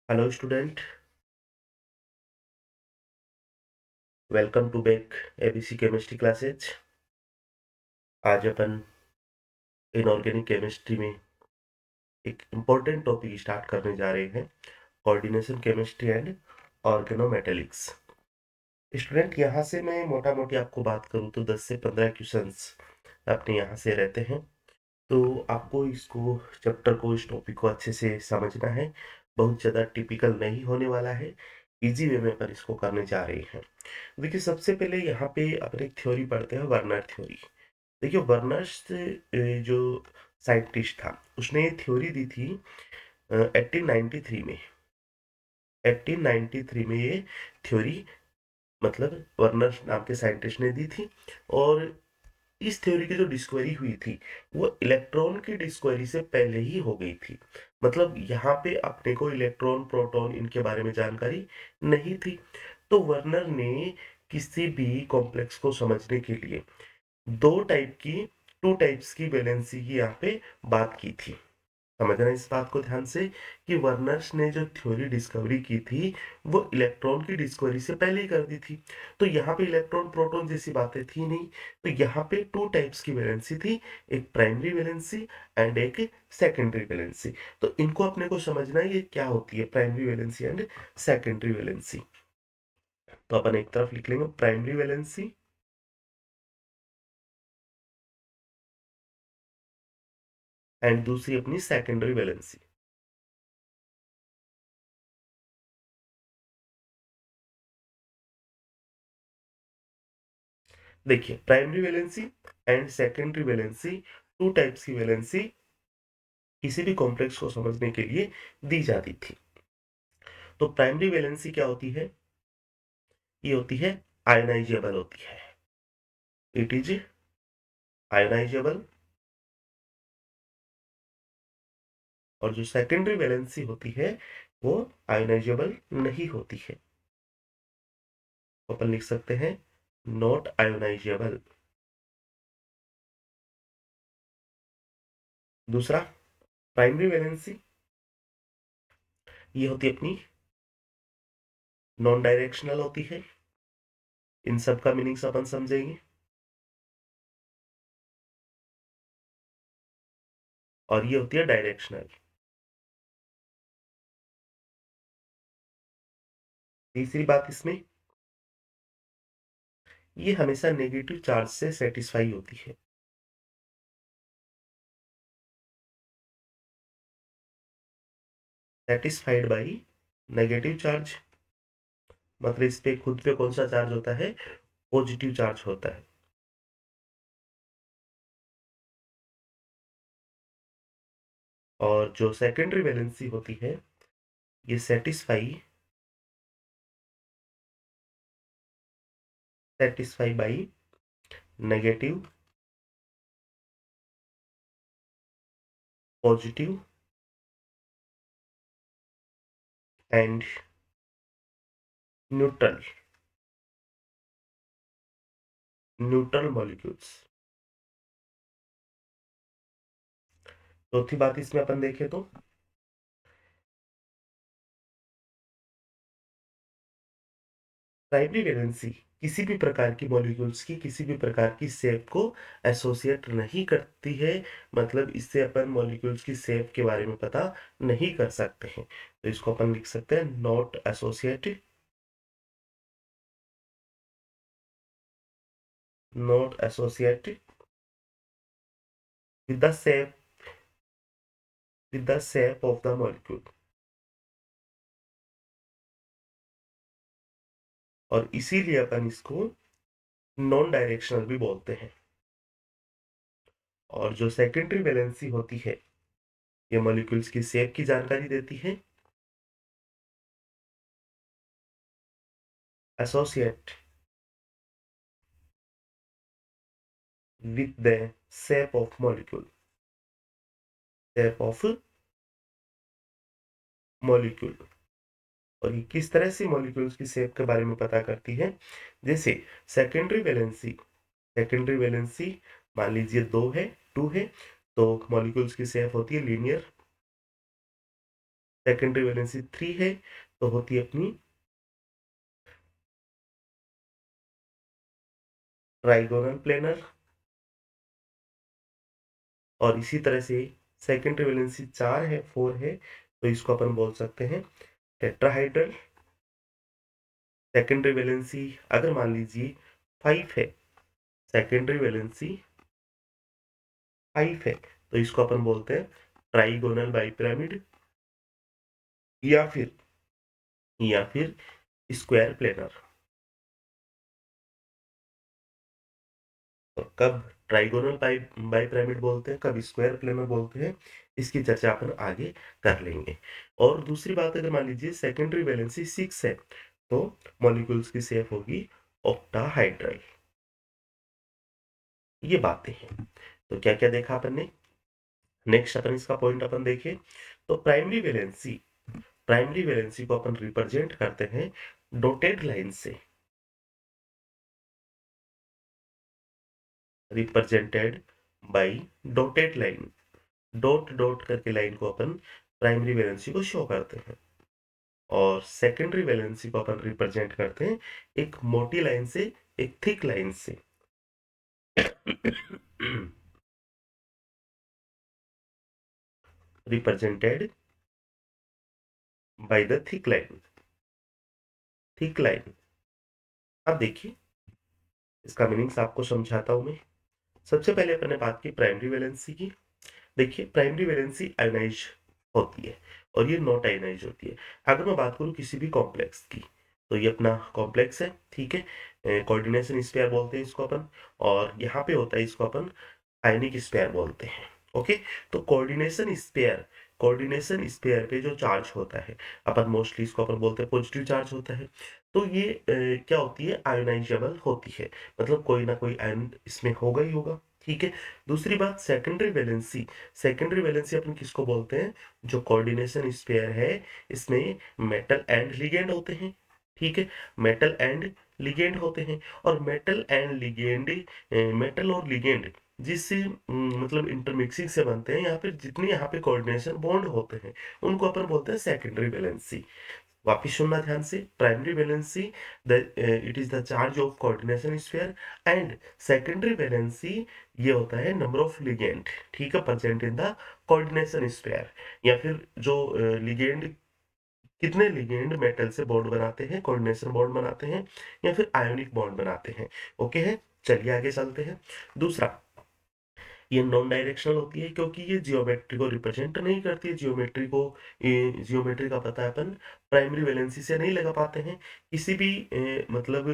Hello student, welcome to back ABC chemistry classes. आज अपन inorganic chemistry में एक इम्पोर्टेंट टॉपिक स्टार्ट करने जा रहे हैं, coordination chemistry and organometallics. Student, यहाँ से मैं मोटा मोटी आपको बात करूँ तो 10 से 15 क्वेश्चंस अपने यहाँ से रहते हैं। तो आपको इसको चैप्टर को इस टॉपिक को अच्छे से समझना है। बहुत ज़्यादा टिपिकल नहीं होने वाला है, इजी वे में अपन इसको करने जा रहे हैं। देखिए, सबसे पहले यहाँ पे अपन एक थ्योरी पढ़ते हैं, वर्नर थ्योरी। देखिए, वर्नर्स जो साइंटिस्ट था उसने ये थ्योरी दी थी 1893 में। 1893 में ये थ्योरी मतलब वर्नर नाम के साइंटिस्ट ने दी थी। और इस थ्योरी की जो डिस्कवरी हुई थी वो इलेक्ट्रॉन की डिस्कवरी से पहले ही हो गई थी। मतलब यहाँ पे अपने को इलेक्ट्रॉन प्रोटॉन इनके बारे में जानकारी नहीं थी। तो वर्नर ने किसी भी कॉम्प्लेक्स को समझने के लिए दो टाइप की टू टाइप्स की वैलेंसी की यहाँ पे बात की थी। समझना इस बात को ध्यान से कि वर्नर्स ने जो थ्योरी डिस्कवरी की थी वो इलेक्ट्रॉन की डिस्कवरी से पहले ही कर दी थी। तो यहाँ पे इलेक्ट्रॉन प्रोटॉन जैसी बातें थी नहीं। तो यहाँ पे टू टाइप्स की वैलेंसी थी, एक प्राइमरी वैलेंसी एंड एक सेकेंडरी वैलेंसी। तो इनको अपने को समझना है, ये क्या होती है primary valency and secondary valency. तो अपन एक तरफ लिख लेंगे प्राइमरी वैलेंसी एंड दूसरी अपनी सेकेंडरी वैलेंसी। देखिए, primary valency and secondary valency, two types की वैलेंसी किसी भी कॉम्प्लेक्स को समझने के लिए दी जाती थी। तो प्राइमरी वैलेंसी क्या होती है? ये होती है आयनाइजेबल होती है। It is ionizable. और जो सेकेंडरी वैलेंसी होती है वो आयनाइजेबल नहीं होती है। तो अपन लिख सकते हैं नॉट आयोनाइजेबल। दूसरा, प्राइमरी वैलेंसी ये होती है अपनी नॉन डायरेक्शनल होती है। इन सब का मीनिंग्स अपन समझेंगे। और ये होती है डायरेक्शनल। तीसरी बात इसमें, ये हमेशा नेगेटिव चार्ज से सेटिस्फाई होती है। सेटिस्फाइड बाई नेगेटिव चार्ज, मतलब इस पे खुद पे कौन सा चार्ज होता है? पॉजिटिव चार्ज होता है। और जो सेकेंडरी वैलेंसी होती है ये satisfy by negative, positive and neutral neutral molecules. चौथी बात इसमें अपन देखें तो प्राइमरी वैलेंसी किसी भी प्रकार की मॉलिक्यूल्स की किसी भी प्रकार की शेप को एसोसिएट नहीं करती है। मतलब इससे अपन मॉलिक्यूल्स की शेप के बारे में पता नहीं कर सकते हैं। तो इसको अपन लिख सकते हैं not associated, not associated with the shape with the shape of the molecule। और इसीलिए अपन इसको नॉन डायरेक्शनल भी बोलते हैं। और जो सेकेंडरी वैलेंसी होती है ये मॉलिक्यूल्स की शेप की जानकारी देती है। Associate with the shape of molecule, shape of molecule. और ये किस तरह से मॉलिक्यूल्स की शेप के बारे में पता करती है? जैसे सेकेंडरी वैलेंसी, सेकेंडरी वैलेंसी मान लीजिए दो है, टू है, तो मॉलिक्यूल्स की शेप होती है लीनियर। सेकेंडरी वैलेंसी 3 है तो होती है अपनी ट्राइगोनल प्लेनर। और इसी तरह से सेकेंडरी वैलेंसी 4 है, 4 है, तो इसको अपन बोल सकते हैं टेट्राहाइड्रल। सेकेंडरी वैलेंसी अगर मान लीजिए 5 है, सेकेंडरी वैलेंसी 5 है, तो इसको अपन बोलते हैं ट्राइगोनल बाइपिरामिड या फिर स्क्वायर प्लेनर। तो कब ट्राइगोनल बाइपिरामिड बोलते हैं, कब स्क्वायर प्लेनर बोलते हैं, इसकी चर्चा अपन आगे कर लेंगे। और दूसरी बात, अगर मान लीजिए सेकेंडरी वैलेंसी 6 है तो मॉलिक्यूल्स की शेप होगी ऑक्टाहाइड्रल। ये बातें हैं। तो क्या क्या देखा अपन ने। नेक्स्ट अपन इसका पॉइंट अपन देखें तो प्राइमरी वैलेंसी को अपन रिप्रेजेंट करते हैं डॉटेड लाइन से, represented by dotted line. Dot dot करके लाइन को अपन प्राइमरी वैलेंसी को शो करते हैं। और सेकेंडरी वैलेंसी को अपन रिप्रेजेंट करते हैं एक मोटी लाइन से, एक थिक लाइन से। Represented by the thick line, thick line. अब देखिए इसका मीनिंग्स आपको समझाता हूं मैं। सबसे पहले अपन ने बात की प्राइमरी वैलेंसी की। देखिए प्राइमरी वैलेंसी आयोनाइज होती है और ये नॉट आयोनाइज होती है। अगर मैं बात करूं किसी भी कॉम्प्लेक्स की, तो ये अपना कॉम्प्लेक्स है, ठीक है, कोऑर्डिनेशन स्पेयर बोलते हैं इसको अपन। और यहाँ पे होता है इसको अपन आयनिक स्पेयर बोलते हैं। ओके, तो कोऑर्डिनेशन स्पेयर पे जो चार्ज होता है, अपन मोस्टली इसको अपन बोलते हैं पॉजिटिव चार्ज होता है। तो ये क्या होती है, आयोनाइजेबल होती है, मतलब कोई ना कोई आयन इसमें होगा ही होगा, ठीक है। दूसरी बात, सेकेंडरी वैलेंसी अपन किसको बोलते हैं, जो कोऑर्डिनेशन स्पेयर है इसमें मेटल एंड लिगेंड होते हैं, ठीक है, मेटल एंड लिगेंड होते हैं। और मेटल और लिगेंड जिससे मतलब इंटरमिक्सिंग से बनते हैं, या फिर जितने यहाँ पे कोऑर्डिनेशन बॉन्ड होते हैं उनको अपन बोलते हैं सेकेंडरी वैलेंसी। वापिस सुनना ध्यान से, primary valency the it is the charge of coordination sphere, and secondary valency ये होता है नंबर ऑफ लिगेंड, ठीक है, present in the coordination sphere. या फिर जो लिगेंड, कितने लिगेंड मेटल से बॉन्ड बनाते हैं, कोऑर्डिनेशन बॉन्ड बनाते हैं या फिर आयोनिक बॉन्ड बनाते हैं। ओके है, चलिए आगे चलते हैं। दूसरा, ये नॉन डायरेक्शनल होती है क्योंकि ये जियोमेट्री को रिप्रेजेंट नहीं करती है। जियोमेट्री का पता अपन प्राइमरी वैलेंसी से नहीं लगा पाते हैं। किसी भी मतलब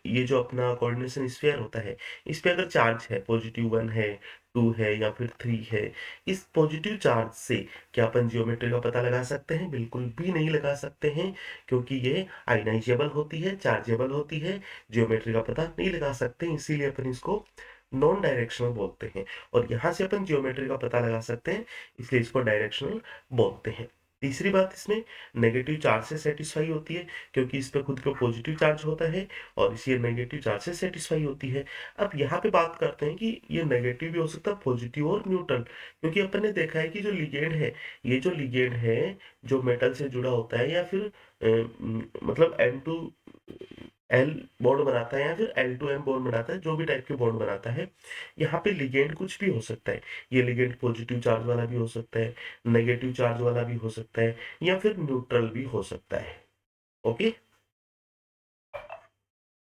ये जो अपना कोऑर्डिनेशन स्फीयर होता है, इस पे अगर चार्ज है, +1 है, 2 है या फिर 3 है, इस पॉजिटिव चार्ज से क्या अपन जियोमेट्री का पता लगा सकते हैं? बिल्कुल भी नहीं लगा सकते हैं, क्योंकि ये आयनाइजेबल होती है, चार्जेबल होती है, जियोमेट्री का पता नहीं लगा सकते, इसीलिए अपन इसको नॉन डायरेक्शनल बोलते हैं। और यहां से अपन जियोमेट्री का पता लगा सकते हैं, इसलिए इसको डायरेक्शनल बोलते हैं। तीसरी बात, इसमें नेगेटिव चार्ज से सेटिस्फाई होती है, क्योंकि इस पे खुद पे पॉजिटिव चार्ज होता है और इसी नेगेटिव चार्ज से सेटिस्फाई होती है। अब यहाँ पे बात करते हैं कि ये नेगेटिव भी हो सकता है, पॉजिटिव और न्यूट्रल, क्योंकि अपन ने देखा है कि जो लिगेंड है, ये जो लिगेंड है जो मेटल से जुड़ा होता है, या फिर मतलब N2L बॉन्ड बनाता है या फिर L2M बॉन्ड बनाता है, जो भी टाइप के बॉन्ड बनाता है, यहाँ पे लिगेंड कुछ भी हो सकता है। ये लिगेंड पॉजिटिव चार्ज वाला भी हो सकता है, नेगेटिव चार्ज वाला भी हो सकता है, या फिर न्यूट्रल भी हो सकता है। ओके,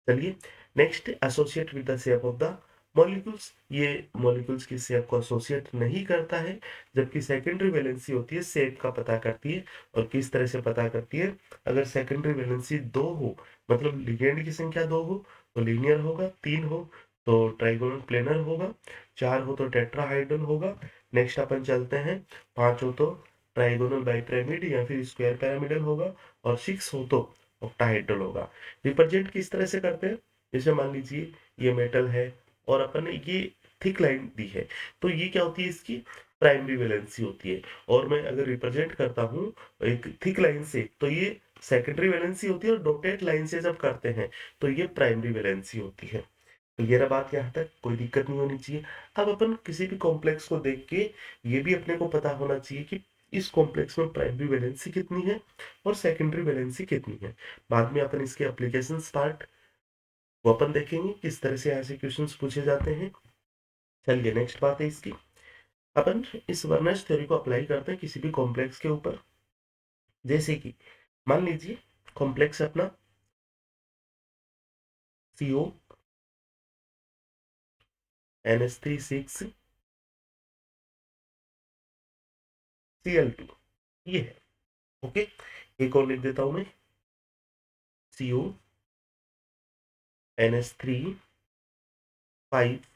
चलिए next, associate with the shape of the molecules. ये मॉलिक्यूल्स की शेप को एसोसिएट नहीं करता है, जबकि सेकेंडरी वैलेंसी होती है शेप का पता करती है। और किस तरह से पता करती है, अगर सेकेंडरी वैलेंसी 2 हो, मतलब लिगेंड की संख्या 2 हो तो लीनियर होगा, 3 हो तो ट्राइगोनल प्लेनर होगा, 4 हो तो टेट्राहाइड्रल होगा। नेक्स्ट अपन चलते हैं, 5 हो तो ट्राइगोनल बाइपिरामिड या फिर स्क्वायर पिरामिडल होगा, और 6 हो तो ऑक्टाहेड्रल होगा। रिप्रेजेंट किस तरह से करते हैं, जैसे मान लीजिए ये मेटल है और अपन ने ये थिक लाइन दी है, तो ये क्या होती है, इसकी प्राइमरी वैलेंसी होती है। और मैं अगर रिप्रेजेंट करता हूँ एक थिक लाइन से, तो ये सेकेंडरी वैलेंसी होती है। और डॉटेड लाइन से जब करते हैं तो ये प्राइमरी वैलेंसी होती है। तो ये रहा बात, यहाँ तक कोई दिक्कत नहीं होनी चाहिए। अब अपन किसी भी कॉम्प्लेक्स को देख के ये भी अपने को पता होना चाहिए कि इस कॉम्प्लेक्स में प्राइमरी वैलेंसी कितनी है और सेकेंडरी वैलेंसी कितनी है। बाद में अपन इसके एप्लीकेशंस पार्ट वो अपन देखेंगे किस तरह से यहाँ से क्वेश्चंस पूछे जाते हैं। चलिए नेक्स्ट बात है इसकी, अपन इस वर्नर्स थ्योरी को अप्लाई करते हैं किसी भी कॉम्प्लेक्स के ऊपर। जैसे कि मान लीजिए कॉम्प्लेक्स अपना CO NH3 6 Cl2 ये है। ओके, एक और लिख देता हूं मैं, CO NH3 5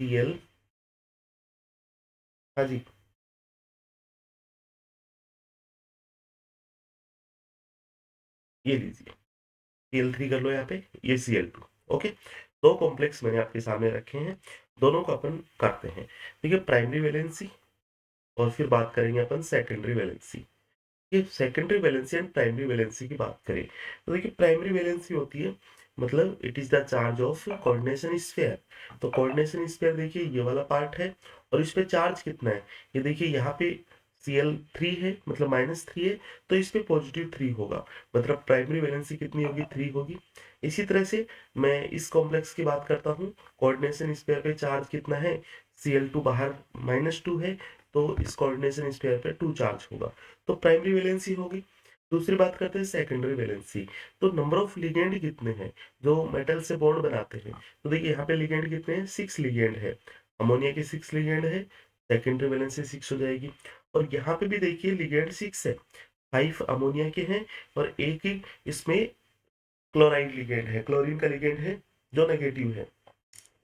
Cl। हाँ जी, ये लीजिए Cl3 कर लो यहाँ पे, ये Cl2। ओके, दो कॉम्प्लेक्स मैंने आपके सामने रखे हैं, दोनों को अपन करते हैं। देखिए प्राइमरी वैलेंसी और फिर बात करेंगे अपन सेकेंडरी वैलेंसी। ये secondary valency and primary valency की बात करें तो देखिए प्राइमरी वैलेंसी होती है मतलब it is the charge of coordination sphere. तो कोऑर्डिनेशन स्फीयर देखिए ये वाला पार्ट है और इस पे चार्ज कितना है, ये देखिए यहाँ पे Cl3 है मतलब -3 है, तो इस पे +3 होगा, मतलब प्राइमरी वैलेंसी कितनी होगी, 3 होगी। इसी तरह से मैं इस कॉम्प्लेक्स की बात करता हूँ, कोऑर्डिनेशन स्फीयर पे चार्ज कितना है, Cl2 बाहर -2 है, तो इस कोऑर्डिनेशन स्फीयर पे 2 चार्ज होगा, तो प्राइमरी वैलेंसी होगी। दूसरी बात करते हैं सेकेंडरी वैलेंसी। तो नंबर ऑफ लिगेंड कितने हैं जो मेटल से बॉन्ड बनाते हैं, तो देखिए यहाँ पे लिगेंड कितने हैं, 6 लिगेंड है, अमोनिया के 6 लिगेंड है, सेकेंडरी वैलेंसी 6 हो जाएगी। और यहाँ पे भी देखिए लिगेंड 6 है, 5 अमोनिया के हैं और एक ही इसमें क्लोराइड लिगेंड है, क्लोरीन का लिगेंड है जो नेगेटिव है,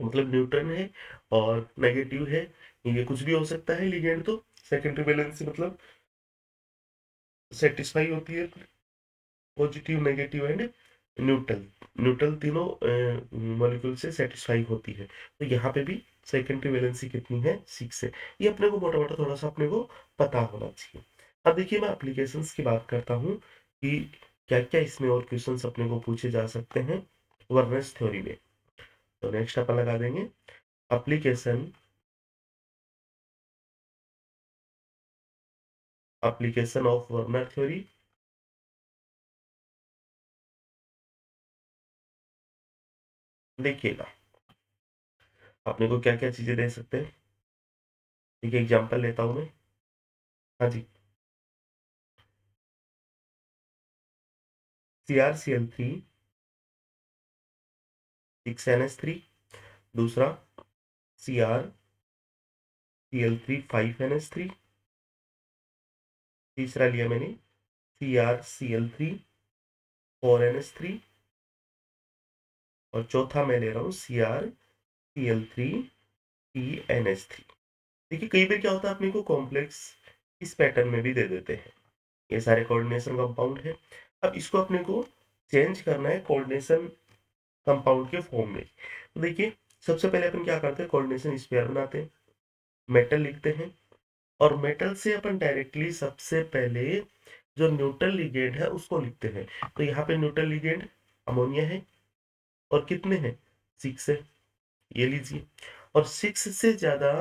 मतलब न्यूट्रन है और नेगेटिव है, ये कुछ भी हो सकता है लिगेंड। तो सेकेंडरी वैलेंसी मतलब सेटिस्फाई होती है positive negative and neutral, neutral तीनों मॉलिक्यूल से सेटिस्फाई होती है। तो यहाँ पे भी सेकेंडरी वैलेंसी कितनी है, 6 है। ये अपने को मोटा मोटा थोड़ा सा अपने को पता होना चाहिए। अब देखिए मैं एप्लीकेशंस की बात करता हूँ कि क्या क्या इसमें और क्वेश्चंस अपने को पूछे जा सकते हैं वर्नर्स थ्योरी में। तो नेक्स्ट अपन लगा देंगे application, application of Werner theory. देखिएगा अपने को क्या क्या चीजें दे सकते हैं। देखिए एग्जांपल लेता हूं मैं। हाँ जी, CrCl3 6NH3, दूसरा CrCl3 5NH3, तीसरा लिया मैंने CrCl3 4NH3 और चौथा मैं ले रहा हूँ CrCl3 PNH3। देखिए कई बार क्या होता है अपने को कॉम्प्लेक्स इस पैटर्न में भी दे देते हैं, ये सारे कोऑर्डिनेशन कंपाउंड है। अब इसको अपने को चेंज करना है कोऑर्डिनेशन कंपाउंड के फॉर्म में। तो देखिए सबसे पहले अपन क्या करते हैं, कोऑर्डिनेशन स्पेयर बनाते हैं, मेटल लिखते हैं और मेटल से अपन डायरेक्टली सबसे पहले जो न्यूट्रल लिगेंड है उसको लिखते हैं। तो यहाँ पे न्यूट्रल लिगेंड अमोनिया है और कितने हैं, 6 है, ये लीजिए। और 6 से ज्यादा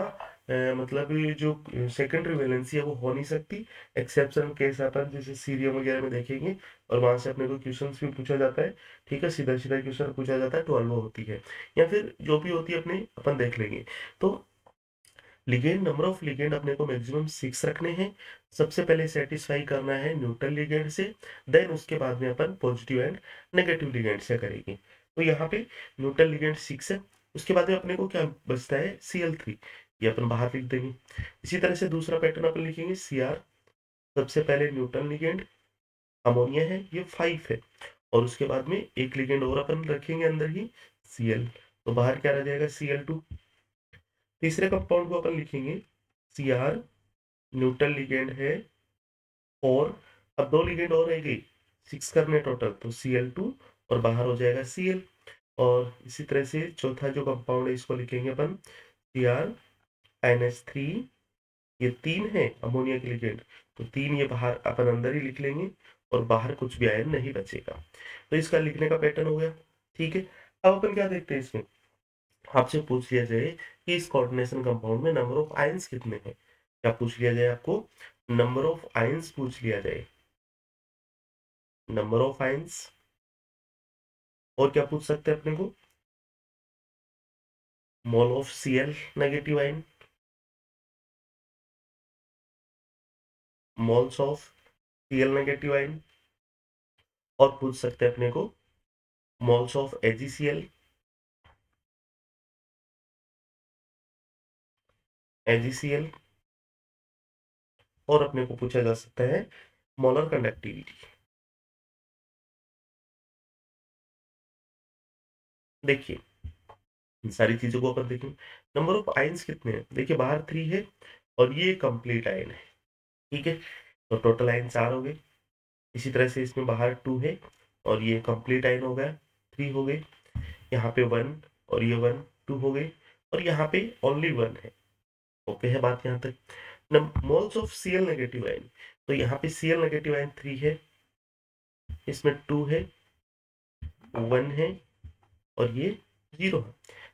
मतलब ये जो सेकेंडरी वैलेंसी है वो हो नहीं सकती, एक्सेप्शन केस आता है जैसे सीरियम वगैरह में देखेंगे, और वहां से अपने को क्वेश्चंस भी पूछा जाता है। ठीक है, सीधा सीधा क्वेश्चन पूछा जाता है, 12 होती है या फिर जो भी होती है अपने अपन देख लेंगे। तो लिगेंड, नंबर ऑफ लिगेंड अपने को मैक्सिमम 6 रखने हैं। सबसे पहले सेटिस्फाई करना है न्यूट्रल लिगेंड से, देन उसके बाद में अपन पॉजिटिव एंड नेगेटिव लिगेंड से करेंगे। तो यहाँ पे न्यूट्रल लिगेंड 6 है, उसके बाद में अपने को क्या बचता है, Cl3, ये अपन बाहर लिख देंगे। इसी तरह से दूसरा पैटर्न अपन लिखेंगे Cr, सबसे पहले न्यूट्रल लिगेंड अमोनिया है, ये 5 है, और उसके बाद में एक लिगेंड और अपन रखेंगे अंदर ही, Cl, तो बाहर क्या रह जाएगा, Cl2। तीसरे कंपाउंड को अपन लिखेंगे Cr, न्यूट्रल लिगेंड है, और अब दो लिगेंड और रह गई, 6 करने टोटल, तो Cl2 और बाहर हो जाएगा Cl। और इसी तरह से चौथा जो कंपाउंड है इसको लिखेंगे अपन CrNH3, ये 3 है अमोनिया के लिगेंड, तो 3 ये बाहर अपन अंदर ही लिख लेंगे और बाहर कुछ भी आयन नहीं बचेगा। तो इसका लिखने का पैटर्न हो गया। ठीक है, अब अपन क्या देखते हैं इसमें, आपसे पूछ लिया जाए कि इस कोऑर्डिनेशन कंपाउंड में नंबर ऑफ आयंस कितने हैं, क्या पूछ लिया जाए आपको, नंबर ऑफ आयंस पूछ लिया जाए, नंबर ऑफ आयंस। और क्या पूछ सकते हैं अपने को, mole of Cl negative ion, moles of Cl negative ion. और पूछ सकते हैं अपने को मोल्स ऑफ AgCl, AgCl। और अपने को पूछा जा सकता है मोलर कंडक्टिविटी। देखिए इन सारी चीजों को अपन देखें, नंबर ऑफ आयंस कितने हैं, देखिए बाहर 3 है और ये कंप्लीट आयन है, ठीक है, तो टोटल आयन 4 हो गए। इसी तरह से इसमें बाहर 2 है और ये कंप्लीट आयन हो गया, 3 हो गए। यहाँ पे 1 और ये 1, 2 हो गए। और यहाँ पे ओनली 1 है। ओके है बात यहाँ तक। Moles of Cl negative ion, तो यहाँ पे Cl नेगेटिव आयन 3 है, इसमें 2 है, 1 है और ये 0 है।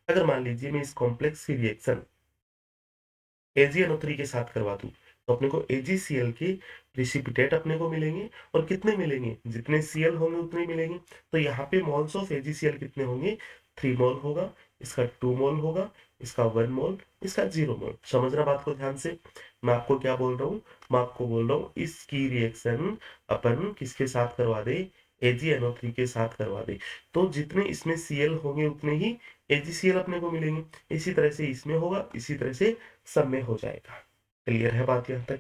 अगर मान लीजिए मैं इस कॉम्प्लेक्स की रिएक्शन AgNO3 के साथ करवा दूं, तो अपने को AgCl के प्रिसिपिटेट अपने को मिलेंगे। और कितने मिलेंगे, जितने Cl होंगे उतने मिलेंगे। तो यहाँ पे मोल्स ऑफ AgCl कितने होंगे, 3 मोल होगा, इसका 2 मोल होगा, इसका 1 मोल, इसका 0 मोल। समझना बात को ध्यान से, मैं आपको क्या बोल रहा हूँ, मैं आपको बोल रहा हूँ इसकी रिएक्शन अपन किसके साथ करवा दे, AgNO3 के साथ करवा दे। तो जितने इसमें Cl होंगे उतने ही AgCl अपने को मिलेंगे। इसी तरह से इसमें होगा, इसी तरह से सब में हो जाएगा। क्लियर है बात यहाँ तक।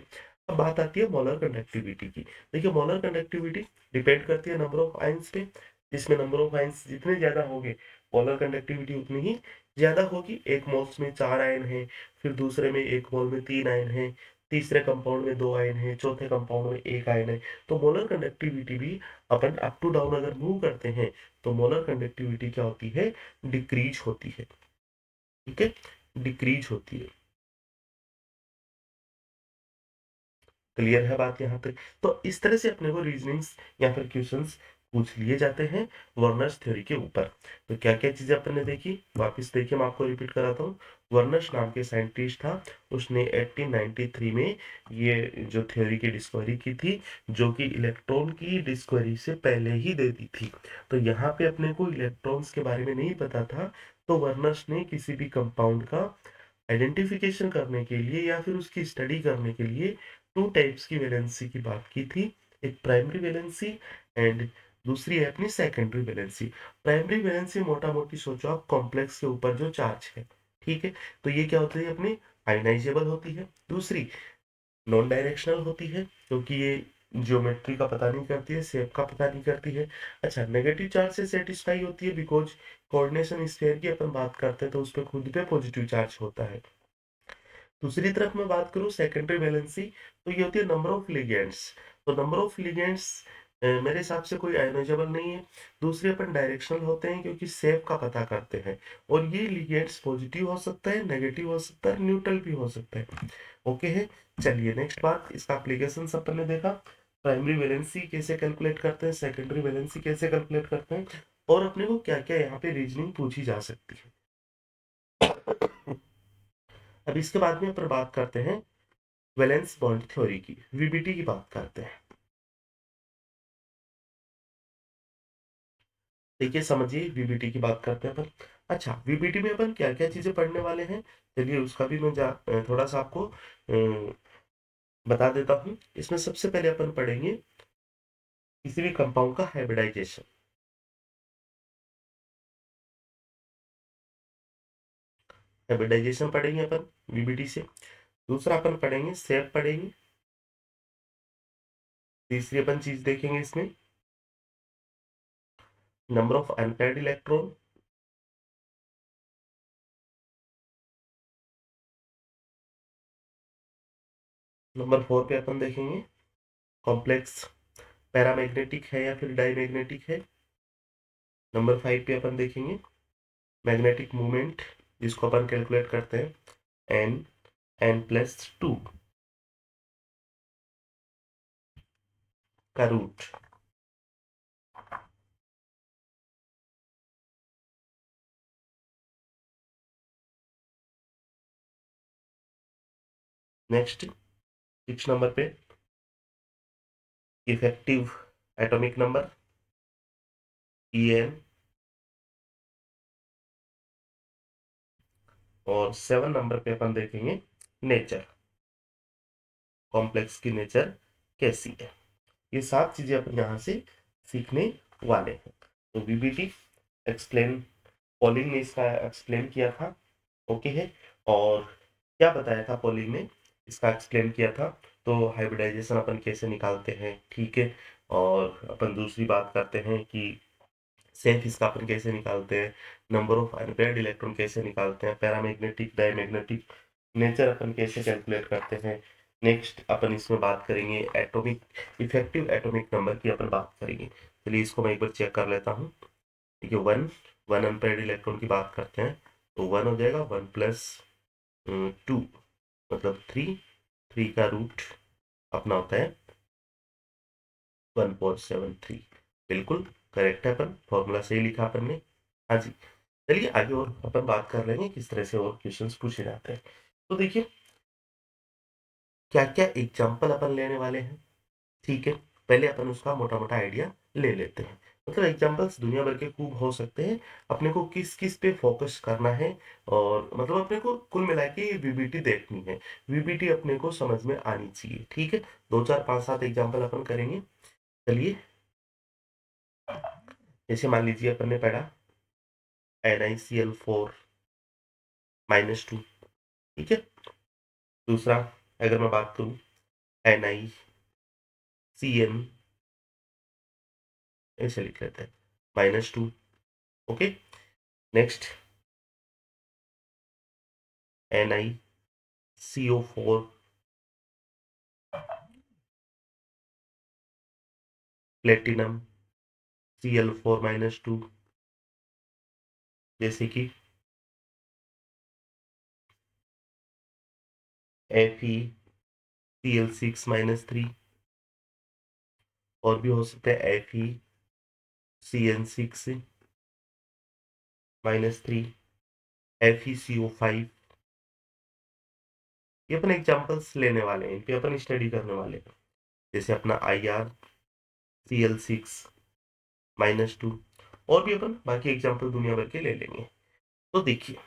अब बात आती है मोलर कंडक्टिविटी की। देखिए मोलर कंडक्टिविटी डिपेंड करती है नंबर ऑफ आयंस पे, जिसमें नंबर ऑफ आयंस जितने ज्यादा होंगे मोलर कंडक्टिविटी उतनी ही ज्यादा होगी। एक मोल्स में 4 आयन है, फिर दूसरे में एक मोल में 3 आयन है, तीसरे कंपाउंड में 2 आयन है, चौथे कंपाउंड में 1 आयन है। तो मोलर कंडक्टिविटी भी अपन अप टू डाउन अगर मूव करते हैं तो मोलर कंडक्टिविटी क्या होती है, डिक्रीज होती है। ठीक है, डिक्रीज होती है। क्लियर है बात यहाँ तक। तो इस तरह से अपने को रीजनिंग्स या फिर क्वेश्चंस पूछ लिए जाते हैं वर्नर्स थ्योरी के ऊपर। तो क्या क्या चीजें अपन ने देखी, वापस देखिए मैं आपको रिपीट कराता हूँ। वर्नर्स नाम के साइंटिस्ट था, उसने 1893 में ये जो थ्योरी की डिस्कवरी की थी, जो कि इलेक्ट्रॉन की डिस्कवरी से पहले ही दे दी थी। तो यहाँ पे अपने को इलेक्ट्रॉन्स के बारे में नहीं पता था, तो वर्नर्स ने किसी भी कंपाउंड का आइडेंटिफिकेशन करने के लिए या फिर उसकी स्टडी करने के लिए 2 टाइप्स की वैलेंसी की बात की थी। एक प्राइमरी वैलेंसी एंड दूसरी है अपनी सेकेंडरी वैलेंसी। प्राइमरी वैलेंसी मोटा मोटी सोचो आप कॉम्प्लेक्स के ऊपर जो चार्ज है, ठीक है, तो ये क्या होती है अपनी आयनाइजेबल होती है। दूसरी नॉन डायरेक्शनल होती है, क्योंकि ये ज्योमेट्री का पता नहीं करती है, शेप का पता नहीं करती है। अच्छा, नेगेटिव चार्ज से सेटिस्फाई होती है, बिकॉज कोऑर्डिनेशन स्फीयर की अपन बात करते हैं तो उस पर खुद पे पॉजिटिव चार्ज होता है। दूसरी तरफ मैं बात करूं सेकेंडरी वैलेंसी, तो ये होती है नंबर ऑफ लिगेंड्स। तो नंबर ऑफ लिगेंड्स मेरे हिसाब से कोई आयोनाइजेबल नहीं है। दूसरे अपन डायरेक्शनल होते हैं, क्योंकि शेप का पता करते हैं। और ये लिगेंड्स पॉजिटिव हो सकता है, नेगेटिव हो सकता है, न्यूट्रल भी हो सकता है। ओके है। चलिए नेक्स्ट बात, इसका एप्लीकेशन अपन ने देखा, प्राइमरी वैलेंसी कैसे कैलकुलेट करते हैं, सेकेंडरी वैलेंसी कैसे कैलकुलेट करते हैं, और अपने को क्या क्या यहाँ पे रीजनिंग पूछी जा सकती है। अब इसके बाद में अपन बात करते हैं वैलेंस बॉन्ड थ्योरी की, वीबीटी की बात करते हैं। देखिए समझिए, वीबीटी की बात करते हैं अपन। अच्छा, वीबीटी में अपन क्या क्या चीजें पढ़ने वाले हैं, चलिए उसका भी मैं थोड़ा सा आपको बता देता हूँ। इसमें सबसे पहले अपन पढ़ेंगे किसी भी कंपाउंड का हाइब्रिडाइजेशन, हाइब्रिडाइजेशन पढ़ेंगे अपन वीबीटी से। दूसरा अपन पढ़ेंगे शेप पढ़ेंगे। तीसरी अपन चीज देखेंगे इसमें number of unpaired electron. Number 4 पे अपन देखेंगे कॉम्प्लेक्स पैरामैग्नेटिक है या फिर डायमैग्नेटिक है। नंबर 5 पे अपन देखेंगे मैग्नेटिक मूवमेंट, जिसको अपन कैलकुलेट करते हैं n+2 का रूट। नेक्स्ट 6 नंबर पे इफेक्टिव एटॉमिक नंबर En, और 7 नंबर पे अपन देखेंगे नेचर, कॉम्प्लेक्स की नेचर कैसी है। ये 7 चीजें अपन यहाँ से सीखने वाले हैं। तो वीबीटी एक्सप्लेन, पॉलिंग ने इसका एक्सप्लेन किया था, ओके है। और क्या बताया था पॉलिंग ने, इसका एक्सप्लेन किया था। तो हाइब्रिडाइजेशन अपन कैसे निकालते हैं, ठीक है। और अपन दूसरी बात करते हैं कि सेल्फ इसका अपन कैसे निकालते हैं, नंबर ऑफ अनपेयर्ड इलेक्ट्रॉन कैसे निकालते हैं, पैरामैग्नेटिक डायमैग्नेटिक नेचर अपन कैसे कैलकुलेट करते हैं। नेक्स्ट अपन इसमें बात करेंगे एटॉमिक, इफेक्टिव एटॉमिक नंबर की अपन बात करेंगे। चलिए इसको मैं एक बार चेक कर लेता हूँ। ठीक है, वन, वन अनपेयर्ड इलेक्ट्रॉन की बात करते हैं तो वन हो जाएगा, वन प्लस टू मतलब थ्री, थ्री का रूट अपना होता है 1.73। बिल्कुल करेक्ट है, अपन फॉर्मूला सही लिखा अपन ने। हाँ जी, चलिए आगे और अपन बात कर लेंगे किस तरह से और क्वेश्चंस पूछे जाते हैं। तो देखिए क्या क्या एग्जाम्पल अपन लेने वाले हैं, ठीक है। पहले अपन उसका मोटा मोटा आइडिया ले लेते हैं। मतलब एग्जाम्पल्स दुनिया भर के खूब हो सकते हैं, अपने को किस किस पे फोकस करना है। और मतलब अपने को कुल मिला के वीबीटी देखनी है, वीबीटी अपने को समझ में आनी चाहिए, ठीक है। दो चार पांच सात एग्जाम्पल अपन करेंगे। चलिए, जैसे मान लीजिए अपन ने पढ़ा NiCl4 - 2, ठीक है। दूसरा अगर मैं बात करूं NiCN, ऐसे लिख लेते हैं -2, okay. Next NiCO4 platinum Cl4 - 2, जैसे कि FeCl6 - 3, और भी हो सकता है FeCN6 - 3, FeCO5। ये अपन एग्जांपल्स लेने वाले हैं, इन पे अपन स्टडी करने वाले हैं। जैसे अपना IrCl6 - 2, और भी अपन बाकी एग्जांपल दुनिया भर के ले लेंगे। तो देखिए,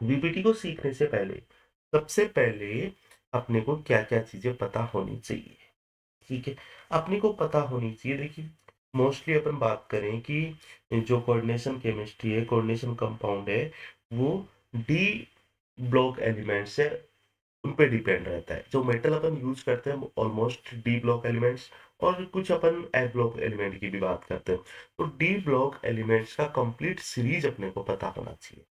वीबीटी को सीखने से पहले सबसे पहले अपने को क्या क्या चीजें पता होनी चाहिए, ठीक है। अपने को पता होनी चाहिए, देखिए मोस्टली अपन बात करें कि जो कोऑर्डिनेशन केमिस्ट्री है, कोऑर्डिनेशन कंपाउंड है, वो डी ब्लॉक एलिमेंट्स है, उन पे डिपेंड रहता है। जो मेटल अपन यूज करते हैं ऑलमोस्ट डी ब्लॉक एलिमेंट्स, और कुछ अपन ए ब्लॉक एलिमेंट की भी बात करते हैं। तो डी ब्लॉक एलिमेंट्स का कंप्लीट सीरीज अपने को पता होना चाहिए,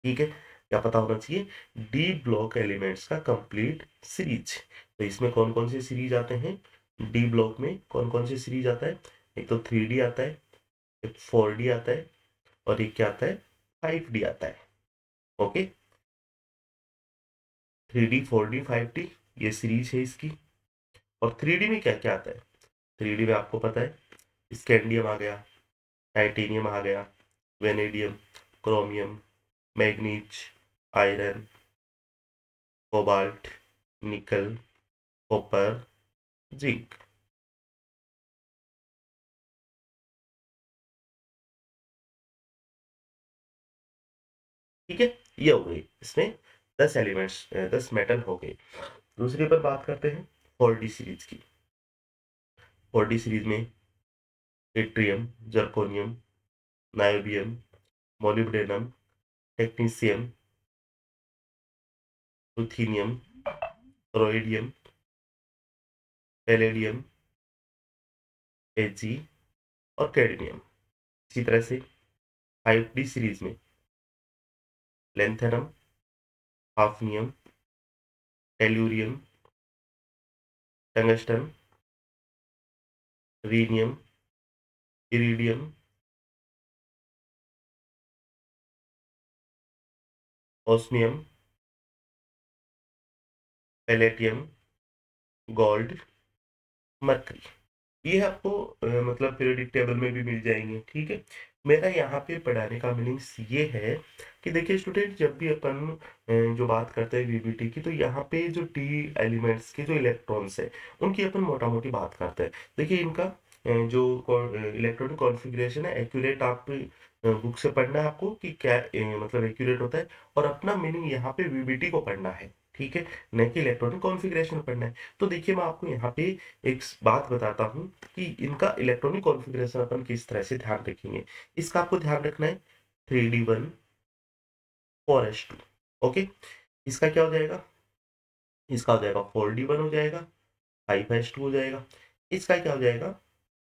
ठीक है। क्या पता होना चाहिए? डी ब्लॉक एलिमेंट्स का कंप्लीट सीरीज। तो इसमें कौन कौन से सीरीज आते हैं, डी ब्लॉक में कौन कौन से सीरीज आता है? एक तो 3D आता है, एक 4D आता है, और एक क्या आता है, 5D आता है, ओके। 3D 4D 5D, ये सीरीज है इसकी। और 3D में क्या क्या आता है? 3D में आपको पता है स्कैंडियम आ गया, टाइटेनियम आ गया, vanadium, chromium, manganese, iron, cobalt, निकल, कॉपर, जिंक, ठीक है। ये हो गई इसमें 10 एलिमेंट्स, 10 मेटल हो गए। दूसरी पर बात करते हैं 4D सीरीज की। 4D सीरीज में yttrium, zirconium, niobium, molybdenum, technetium, ruthenium, rhodium, palladium, Ag, और कैडमियम। इसी तरह से 5D सीरीज में lanthanum, hafnium, tellurium, tungsten, rhenium, iridium, osmium, platinum, gold, mercury. ये आपको मतलब पीरियोडिक टेबल में भी मिल जाएंगे, ठीक है। मेरा यहाँ पे पढ़ाने का मीनिंग्स ये है कि देखिए स्टूडेंट, जब भी अपन जो बात करते हैं वीबीटी की, तो यहाँ पे जो डी एलिमेंट्स के जो इलेक्ट्रॉन्स है उनकी अपन मोटा मोटी बात करते हैं। देखिए इनका जो इलेक्ट्रॉनिक कॉन्फ़िगरेशन है एक्यूरेट, आप बुक से पढ़ना है आपको कि क्या मतलब एक्यूरेट होता है, और अपना मीनिंग यहाँ पे वीबीटी को पढ़ना है, ठीक है, न कि इलेक्ट्रॉनिक कॉन्फ़िगरेशन पढ़ना है। तो देखिए मैं आपको यहाँ पे एक बात बताता हूँ कि इनका इलेक्ट्रॉनिक कॉन्फ़िगरेशन अपन किस तरह से ध्यान रखेंगे। इसका आपको ध्यान रखना है 3d1 4s2। ओके, इसका क्या हो जाएगा, इसका हो जाएगा 4d1 हो जाएगा, 5s2 हो जाएगा। इसका क्या हो जाएगा,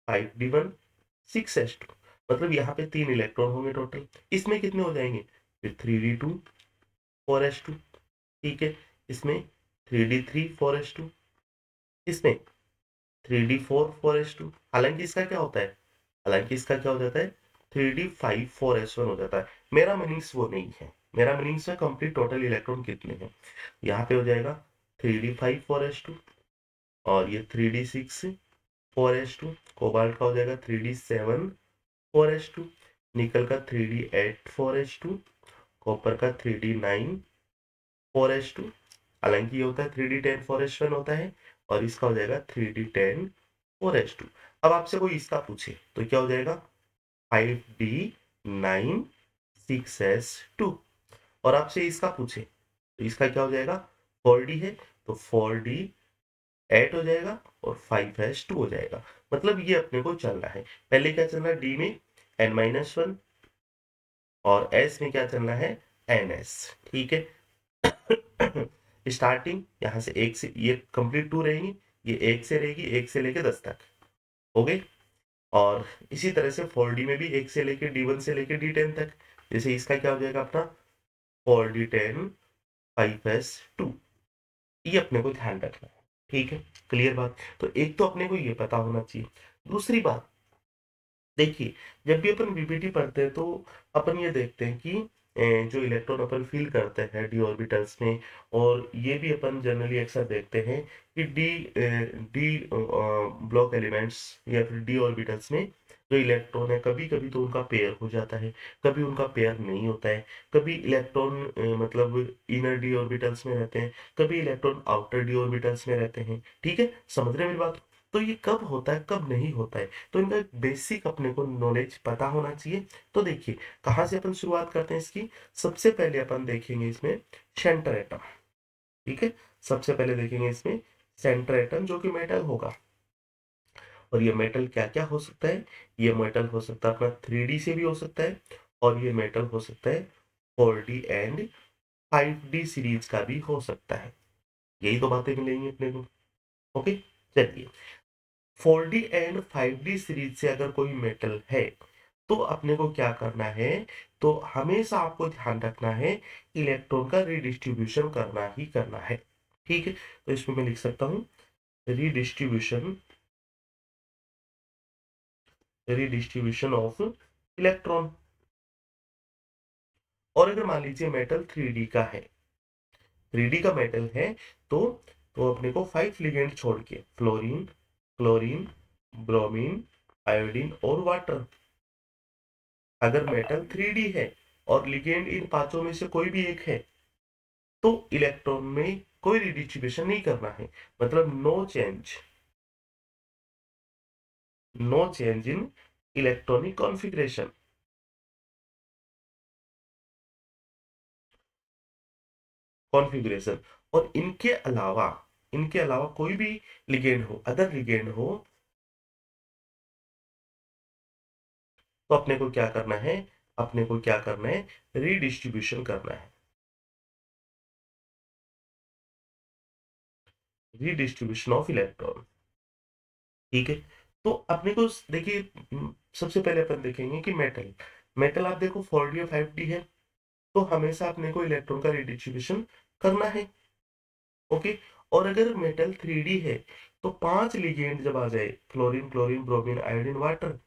5d1 6s2। मतलब यहाँ पे 3 इलेक्ट्रॉन होंगे टोटल। इसमें कितने हो जाएंगे, फिर 3d2 4s2, ठीक है। इसमें 3d3 4s2, इसमें 3d4 4s2। हालांकि इसका क्या होता है, हालांकि इसका क्या हो जाता है, 3d5 4s1 हो जाता है। मेरा मीनिंग्स वो नहीं है, मेरा मीनिंग्स है कंप्लीट टोटल इलेक्ट्रॉन कितने हैं। यहाँ पे हो जाएगा 3d5 4s2, और ये 3d6 4s2। कोबाल्ट का हो जाएगा 3d7 4s2, निकल का 3d8 4s2, कॉपर का 3d9 4s2। हालांकि ये होता है 3d10 4s1 होता है, और इसका हो जाएगा 3d10 4s2। अब आपसे कोई इसका पूछे तो क्या हो जाएगा, 5d9 6s2। और आपसे इसका पूछे तो इसका क्या हो जाएगा, 4d है तो 4d8 हो जाएगा, और 5s2 हो जाएगा। मतलब ये अपने को चलना है, पहले क्या चलना है, d में n-1, और s में क्या चलना है, ns, ठीक है। स्टार्टिंग यहाँ से 1 से, ये कंप्लीट 2 रहेंगी, ये 1 से रहेगी, 1 से लेके 10 तक हो गई। और इसी तरह से 4d में भी 1 से लेके d1 से लेके d10 तक। जैसे इसका क्या हो जाएगा अपना 4d10 5s2। ये अपने को ध्यान रखना है, ठीक है, क्लियर बात। तो एक तो अपने को ये पता होना चाहिए। दूसरी बात, देखिए जब भी अपन बीपीटी पढ़ते हैं तो अपन ये देखते हैं कि जो इलेक्ट्रॉन अपन फील करते हैं डी ऑर्बिटल्स में, और ये भी अपन जनरली अक्सर देखते हैं कि डी ब्लॉक एलिमेंट्स या फिर डी ऑर्बिटल्स में जो इलेक्ट्रॉन है, कभी कभी तो उनका पेयर हो जाता है, कभी उनका पेयर नहीं होता है। कभी इलेक्ट्रॉन मतलब इनर डी ऑर्बिटल्स में रहते हैं, कभी इलेक्ट्रॉन आउटर डी ऑर्बिटल्स में रहते हैं, ठीक है, समझ रहे हैं मेरी बात। तो ये कब होता है कब नहीं होता है, तो इनका बेसिक अपने को नॉलेज पता होना चाहिए। तो देखिए कहाँ से अपन शुरुआत करते हैं इसकी। सबसे पहले अपन देखेंगे इसमें सेंटर एटम, ठीक है। सबसे पहले देखेंगे इसमें सेंटर एटम जो कि मेटल होगा। और ये मेटल क्या क्या हो सकता है, ये मेटल हो सकता है अपना 3D से भी हो सकता है, और ये मेटल हो सकता है 4D एंड 5D सीरीज का भी हो सकता है। यही दो बातें मिलेंगी अपने को। ओके, चलिए 4D एंड 5D सीरीज से अगर कोई मेटल है तो अपने को क्या करना है, तो हमेशा आपको ध्यान रखना है इलेक्ट्रॉन का रिडिस्ट्रीब्यूशन करना ही करना है, ठीक है। तो इसमें मैं लिख सकता हूँ रिडिस्ट्रीब्यूशन, रिडिस्ट्रीब्यूशन ऑफ इलेक्ट्रॉन। और अगर मान लीजिए मेटल 3D का है, 3D का मेटल है, तो अपने को 5 लिगेंड छोड़ के फ्लोरीन, क्लोरीन, ब्रोमीन, आयोडीन और वाटर, अगर मेटल 3D है और लिगेंड इन पांचों में से कोई भी एक है, तो इलेक्ट्रॉन में कोई रिडिस्ट्रीब्यूशन नहीं करना है। मतलब no change in electronic configuration, configuration. और इनके अलावा कोई भी लिगेंड हो, अदर लिगेंड हो, तो अपने को क्या करना है, अपने को क्या करना है, रिडिस्ट्रीब्यूशन करना है, रिडिस्ट्रीब्यूशन ऑफ इलेक्ट्रॉन, ठीक है। तो अपने को देखिए सबसे पहले अपन देखेंगे कि मेटल, मेटल आप देखो 4D और 5D है, तो हमेशा अपने को इलेक्ट्रॉन का रिडिस्ट्रीब्यूशन करना है, ओके। और अगर मेटल 3D है तो 5 लिगेंड जब आ जाए, fluorine, chlorine, bromine, iodine, water,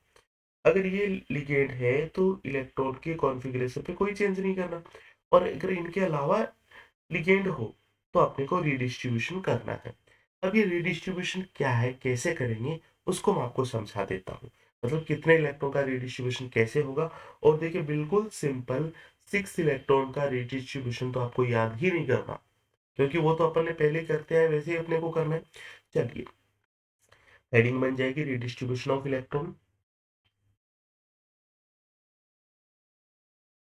अगर ये लिगेंड है तो इलेक्ट्रॉन के कॉन्फ़िगरेशन पे कोई चेंज नहीं करना। और अगर इनके अलावा लिगेंड हो तो अपने को रिडिस्ट्रीब्यूशन करना है। अब ये रिडिस्ट्रीब्यूशन क्या है, कैसे करेंगे, उसको मैं आपको समझा देता हूँ। मतलब कितने इलेक्ट्रॉन का रीडिस्ट्रीब्यूशन कैसे होगा। और देखिए बिल्कुल सिंपल, 6 इलेक्ट्रॉन का रीडिस्ट्रीब्यूशन तो आपको याद ही नहीं करना, क्योंकि वो तो अपन ने पहले करते हैं, वैसे ही अपने को करना है। चलिए, हेडिंग बन जाएगी redistribution of electron,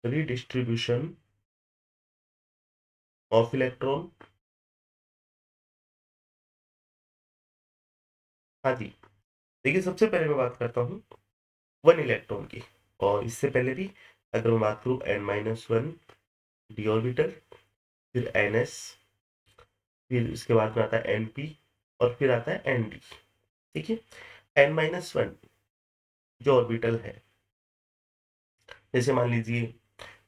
redistribution of electron. हाँ जी, देखिए सबसे पहले मैं बात करता हूँ 1 इलेक्ट्रॉन की, और इससे पहले भी अगर मैं बात करूँ n-1 डी ऑर्बिटल, फिर ns, फिर इसके बाद में आता है np, और फिर आता है nd। ठीक है, n-1 जो ऑर्बिटल है, जैसे मान लीजिए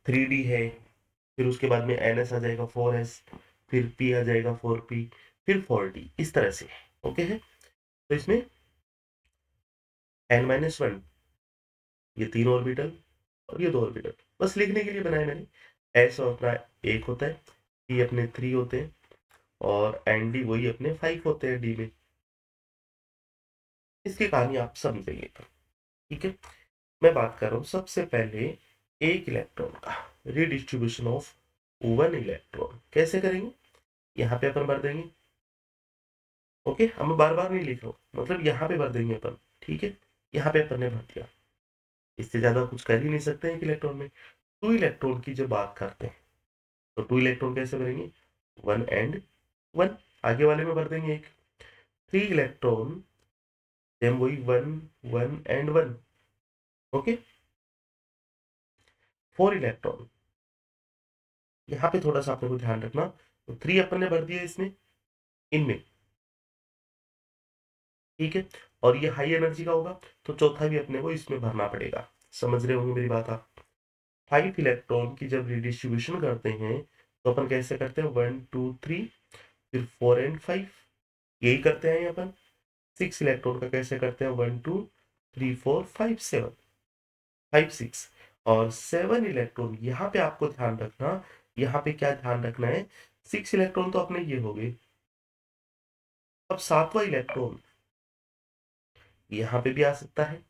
3d है, फिर उसके बाद में ns आ जाएगा 4s, फिर p आ जाएगा 4p, फिर 4d, इस तरह से। ओके है, तो इसमें n-1 ये 3 ऑर्बिटल और ये 2 ऑर्बिटल, बस लिखने के लिए बनाए मैंने। s अपना 1 होता है, p अपने 3 होते हैं, और nd वही अपने 5 होते हैं d में। इसकी कहानी आप समझेंगे, ठीक है। मैं बात कर रहा हूँ सबसे पहले एक इलेक्ट्रॉन का रीडिस्ट्रीब्यूशन ऑफ 1 इलेक्ट्रॉन कैसे करेंगे। यहाँ पे अपन भर देंगे। ओके, अब मैं बार बार नहीं लिख रहा हूँ, मतलब यहाँ पे भर देंगे अपन। ठीक है, यहाँ पे अपन ने भर दिया, इससे ज्यादा कुछ कर ही नहीं सकते हैं एक इलेक्ट्रॉन में। 2 इलेक्ट्रॉन की जब बात करते हैं तो 2 इलेक्ट्रॉन कैसे भरेंगे, 1 एंड 1, आगे वाले में भर देंगे एक। 3 इलेक्ट्रॉन, सेम वही 1 1 एंड 1। ओके, 4 इलेक्ट्रॉन, यहाँ पे थोड़ा सा आपने को ध्यान रखना, तो 3 अपन ने भर दिया इसमें, इनमें। ठीक है, और ये हाई एनर्जी का होगा, तो चौथा भी अपने को इसमें भरना पड़ेगा। समझ रहे होंगे मेरी बात आप। 5 इलेक्ट्रॉन की जब रिडिस्ट्रीब्यूशन करते हैं तो अपन कैसे करते हैं, 1 2 3, फिर 4 एंड 5, यही करते हैं अपन। 6 इलेक्ट्रॉन का कैसे करते हैं, 1 2 3 4 5 7, 5 6, और 7 इलेक्ट्रॉन यहाँ पे आपको ध्यान रखना। यहाँ पे क्या ध्यान रखना है, 6 इलेक्ट्रॉन तो अपने ये हो गए, अब 7वां इलेक्ट्रॉन यहाँ पे भी आ सकता है,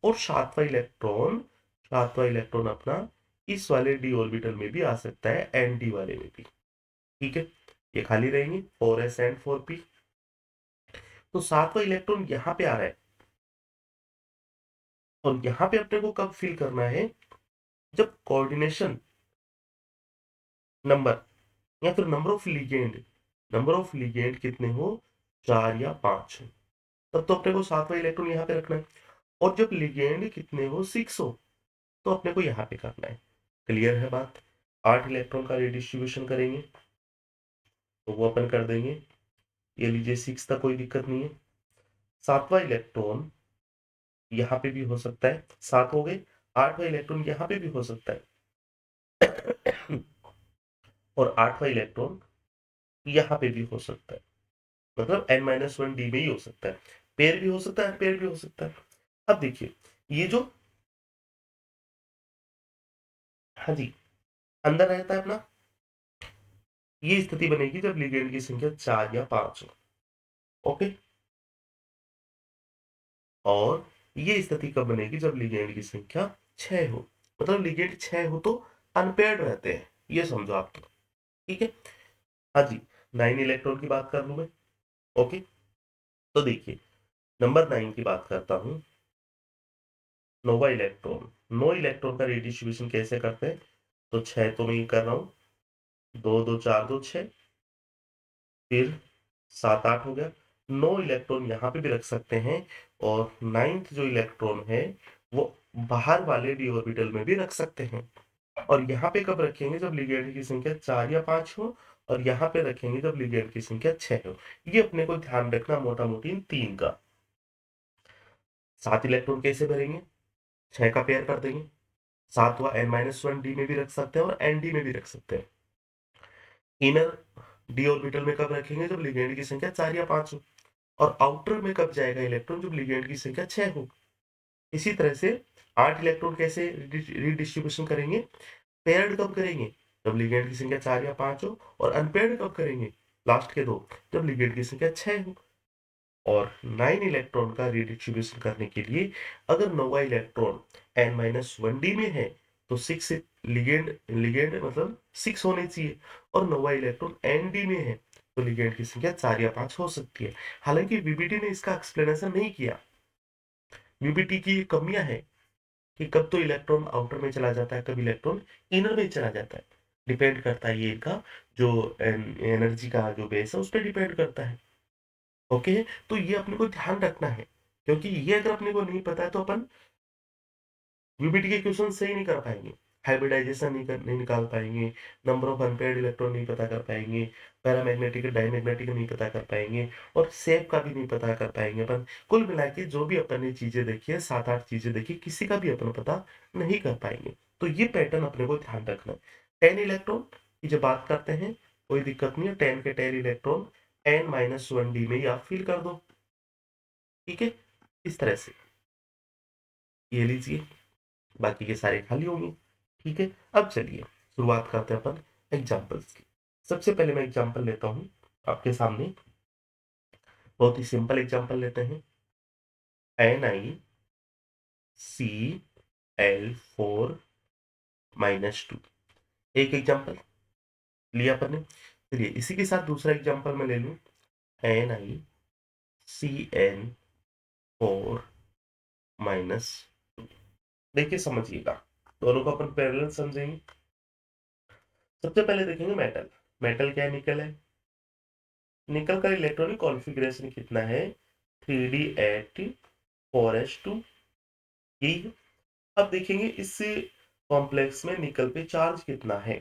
और 7वां इलेक्ट्रॉन अपना इस वाले डी ऑर्बिटल में भी आ सकता है, एन डी वाले में भी। ठीक है, ये खाली रहेंगे 4s एंड 4p। तो 7वां इलेक्ट्रॉन यहाँ पे आ रहा है, और यहाँ पे अपने को कब फिल करना है, जब कोऑर्डिनेशन नंबर या फिर नंबर ऑफ लिगेंड कितने हो, 4 या 5 हो, तब तो अपने को 7वां इलेक्ट्रॉन यहाँ पे रखना है। और जब लिगेंड कितने हो, 6 हो, तो अपने को यहाँ पे करना है। क्लियर है बात। 8 इलेक्ट्रॉन का रिडिस्ट्रीब्यूशन करेंगे तो वो अपन कर देंगे, ये लीजिए 6 तक, कोई दिक्कत नहीं है। 7वां इलेक्ट्रॉन यहाँ पे भी हो सकता है, 7 हो गए। 8वां इलेक्ट्रॉन यहाँ पे भी हो सकता है, और 8वां इलेक्ट्रॉन यहाँ पे भी हो सकता है, मतलब n-1 डी में ही हो सकता है। पेयर भी हो सकता है, पेयर भी हो सकता है। अब देखिए, ये जो, हाँ जी, अंदर रहता है अपना, ये स्थिति बनेगी जब लिगेंड की संख्या 4 या 5 हो। ओके, और ये स्थिति कब बनेगी, जब लिगेंड की संख्या 6 हो। मतलब लिगेंड 6 हो तो अनपेयर्ड रहते हैं, ये समझो आप तो। ठीक है, हाँ जी, 9 इलेक्ट्रॉन की बात कर लूं मैं। ओके, तो देखिए नंबर 9 की बात करता हूं। नोवा इलेक्ट्रॉन, 9 इलेक्ट्रॉन का रिडिस्ट्रीब्यूशन कैसे करते हैं, तो 6 तो मैं ये कर रहा हूँ, 2 2 4 2 6, फिर 7 8 हो गया। 9 इलेक्ट्रॉन यहाँ पे भी रख सकते हैं, और 9th जो इलेक्ट्रॉन है वो बाहर वाले डी ऑर्बिटल में भी रख सकते हैं। और यहाँ पे कब रखेंगे, जब लिगेंड की संख्या 4 या 5 हो, और यहाँ पे रखेंगे जब लिगेंड की संख्या 6 हो। ये अपने को ध्यान रखना मोटा मोटी इन 3 का। 7 इलेक्ट्रॉन कैसे भरेंगे, 6 का पेयर कर देंगे। 7वां n-1 डी में भी रख सकते हैं और एन डी में भी रख सकते हैं। इनर डी ऑर्बिटल में कब रखेंगे, जब लिगेंड की संख्या 4 या 5 हो। और आउटर में कब जाएगा इलेक्ट्रॉन, जब लिगेंड की संख्या 6 हो। इसी तरह से 8 इलेक्ट्रॉन कैसे रिडिस्ट्रीब्यूशन करेंगे, पेयर्ड कब करेंगे, जब लिगेंड की संख्या 4 या 5 हो। और अनपेयर्ड कब करेंगे, लास्ट के दो, जब लिगेंड की संख्या 6 हो। और 9 इलेक्ट्रॉन का रीडिस्ट्रीब्यूशन करने के लिए अगर नौवा इलेक्ट्रॉन n-1d में है तो 6 लिगेंड लिगेंड मतलब 6 होने चाहिए, और नौवा इलेक्ट्रॉन nd में है तो लिगेंड की संख्या 4 या 5 हो सकती है। हालांकि वीबीटी ने इसका एक्सप्लेनेशन नहीं किया। वीबीटी की ये कमियां है कि कब तो इलेक्ट्रॉन आउटर में चला जाता है, कब इलेक्ट्रॉन इनर में चला जाता है। डिपेंड करता है ये इनका जो एनर्जी का जो बेस है उस पर डिपेंड करता है। ओके, तो ये अपने को ध्यान रखना है, क्योंकि ये अगर अपने को नहीं पता है तो अपन वीबीटी के क्वेश्चन सही नहीं कर पाएंगे। हाइब्रिडाइजेशन नहीं निकाल पाएंगे, नंबर ऑफ अनपेयर्ड इलेक्ट्रॉन नहीं पता कर पाएंगे, पैरामैग्नेटिक डायमैग्नेटिक नहीं पता कर पाएंगे, और शेप का भी नहीं पता कर पाएंगे अपन। कुल मिला के जो भी अपन ने चीजें देखी है, 7-8 चीजें देखी, किसी का भी अपन पता नहीं कर पाएंगे। तो ये पैटर्न अपने को ध्यान रखना है। 10 इलेक्ट्रॉन की जब बात करते हैं कोई दिक्कत नहीं है, 10 के 10 इलेक्ट्रॉन n-1d में ही आप फिल कर दो। ठीक है, इस तरह से ये लीजिए, बाकी के सारे खाली होंगे। ठीक है, अब चलिए शुरुआत करते हैं अपन एग्जाम्पल्स की। सबसे पहले मैं एग्जाम्पल लेता हूं आपके सामने, बहुत ही सिंपल एग्जाम्पल लेते हैं। NiCl4-2 एक एग्जाम्पल लिया अपन ने। चलिए इसी के साथ दूसरा एग्जाम्पल मैं ले लूं, NiCN4-2। देखिए समझिएगा, दोनों को अपन पैरेलल समझेंगे। सबसे पहले देखेंगे मेटल। मेटल क्या है? निकल है। निकल का इलेक्ट्रॉनिक कॉन्फ़िगरेशन कितना है? 3d eight 4s2। यही है। अब देखेंगे इस कॉम्प्लेक्स में निकल पे चार्ज कितना है।